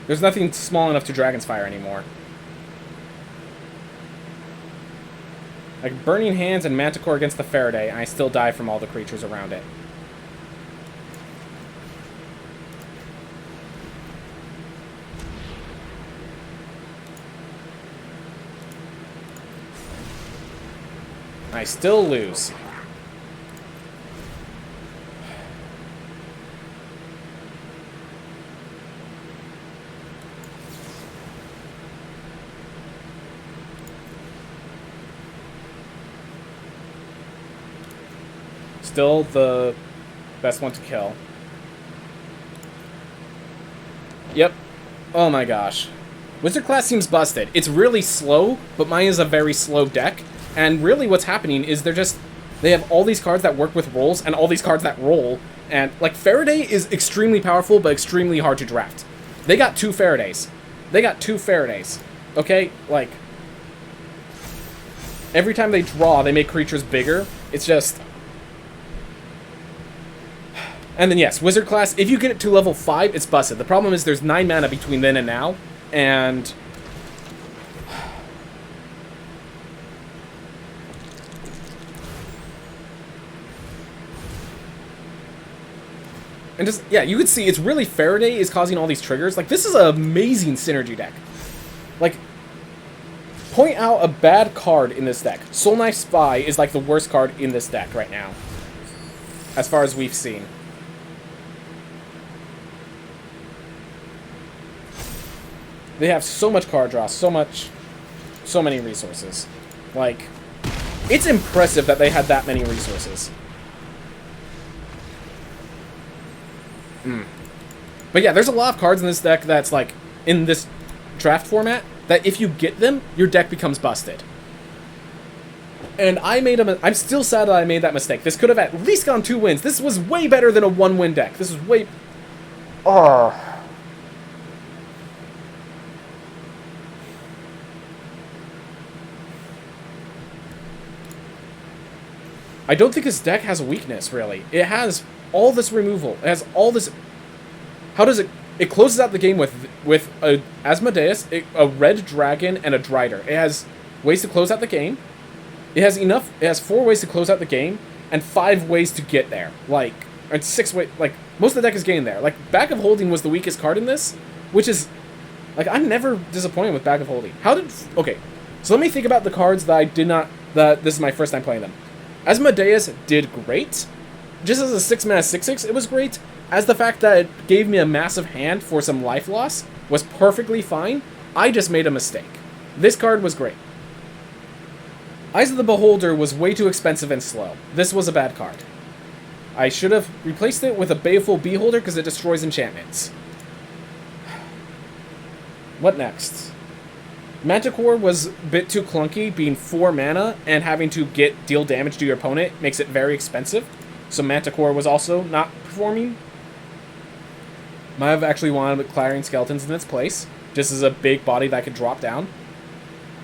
There's nothing small enough to Dragon's Fire anymore. Like, Burning Hands and Manticore against the Faraday, and I still die from all the creatures around it. I still lose. Still the best one to kill. Yep. Oh my gosh. Wizard class seems busted. It's really slow, but mine is a very slow deck. And really what's happening is they have all these cards that work with rolls and all these cards that roll. And, like, Faraday is extremely powerful, but extremely hard to draft. They got 2 Faradays. They got 2 Faradays. Okay? Like, every time they draw, they make creatures bigger. It's just... And then, yes, Wizard class, if you get it to level 5, it's busted. The problem is there's 9 mana between then and now. And... And just, yeah, you could see it's really Faraday is causing all these triggers. Like, this is an amazing synergy deck. Like, point out a bad card in this deck. Soul Knife Spy is like the worst card in this deck right now. As far as we've seen. They have so much card draw, so many resources. Like, it's impressive that they had that many resources. But yeah, there's a lot of cards in this deck that's like, in this draft format, that if you get them, your deck becomes busted. And I'm still sad that I made that mistake. This could have at least gone 2 wins. This was way better than a 1-win deck. This was way... Oh. I don't think his deck has a weakness, really. It has all this removal. It has all this... How does it... It closes out the game with a Asmodeus, a red dragon, and a Drider. It has ways to close out the game. It has 4 ways to close out the game, and 5 ways to get there. Like, and 6 ways, like, most of the deck is getting there. Like, Bag of Holding was the weakest card in this, which is, like, I'm never disappointed with Bag of Holding. Okay, so let me think about the cards that this is my first time playing them. Asmodeus did great. Just as a 6-mana 6/6, it was great. As the fact that it gave me a massive hand for some life loss was perfectly fine. I just made a mistake. This card was great. Eyes of the Beholder was way too expensive and slow. This was a bad card. I should have replaced it with a Baleful Beholder because it destroys enchantments. What next? Manticore was a bit too clunky, being 4 mana, and having to deal damage to your opponent makes it very expensive. So Manticore was also not performing. Might have actually wanted Clarion Skeletons in its place, just as a big body that could drop down.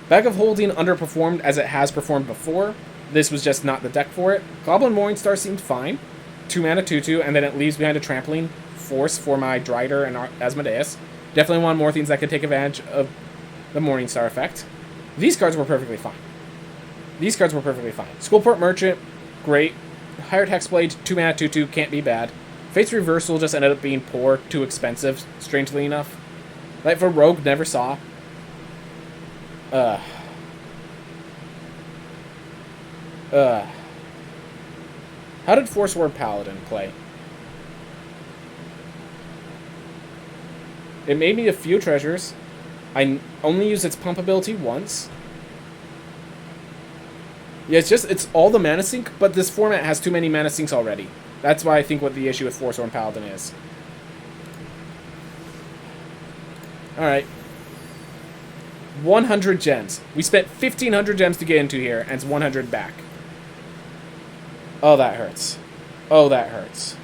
Bag of Holding underperformed as it has performed before. This was just not the deck for it. Goblin Morningstar seemed fine. 2 mana 2/2, and then it leaves behind a Trampling Force for my Drider and Asmodeus. Definitely want more things that could take advantage of the Morningstar effect. These cards were perfectly fine. Skullport Merchant, great. Hired Hexblade, 2 mana 2/2, can't be bad. Fate's Reversal just ended up being poor, too expensive, strangely enough. Light for Rogue, never saw. How did Force Ward Paladin play? It made me a few treasures. I only used its pump ability once. Yeah, it's all the mana sink, but this format has too many mana sinks already. That's why I think what the issue with Force Ward Paladin is. Alright. 100 gems. We spent 1,500 gems to get into here, and it's 100 back. Oh, that hurts. Oh, that hurts.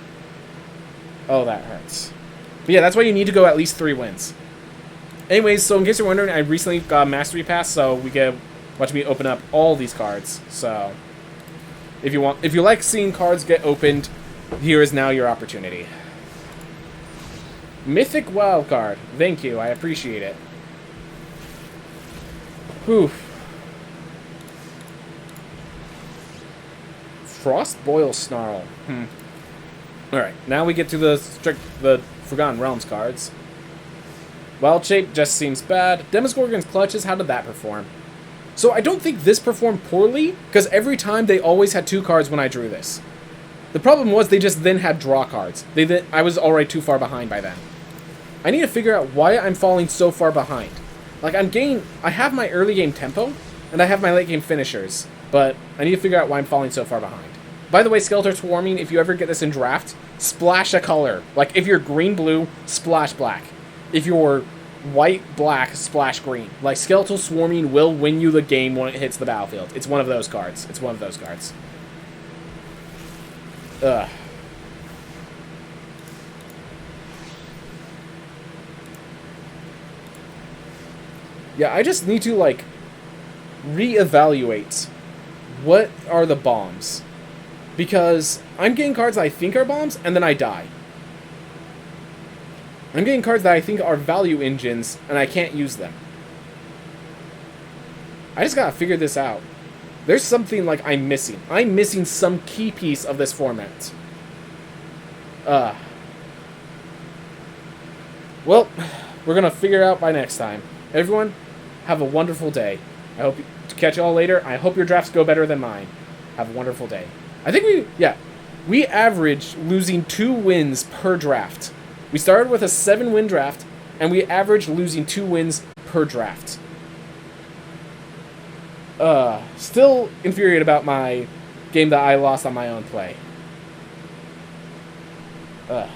Oh, that hurts. But yeah, that's why you need to go at least 3 wins. Anyways, so in case you're wondering, I recently got a Mastery Pass, so we get watch me open up all these cards. So if you like seeing cards get opened, here is now your opportunity. Mythic Wildcard. Thank you, I appreciate it. Whew. Frostboil Snarl. Alright, now we get to the Forgotten Realms cards. Wild Shape just seems bad. Demogorgon's Clutches, how did that perform? So I don't think this performed poorly, because every time they always had 2 cards when I drew this. The problem was they just then had draw cards. I was already too far behind by then. I need to figure out why I'm falling so far behind. Like, I have my early game tempo, and I have my late game finishers, but I need to figure out why I'm falling so far behind. By the way, Skeletor Swarming, if you ever get this in draft, splash a color. Like, if you're green-blue, splash black. If you're white-black, splash green. Like, Skeletal Swarming will win you the game when it hits the battlefield. It's one of those cards. Ugh. Yeah, I just need to, like, reevaluate what are the bombs. Because I'm getting cards that I think are bombs, and then I die. I'm getting cards that I think are value engines, and I can't use them. I just gotta figure this out. There's something, like, I'm missing. I'm missing some key piece of this format. Well, we're gonna figure it out by next time. Everyone, have a wonderful day. I hope to catch you all later. I hope your drafts go better than mine. Have a wonderful day. I think we averaged losing 2 wins per draft. We started with a 7-win draft, and we averaged losing 2 wins per draft. Still infuriated about my game that I lost on my own play. Ugh.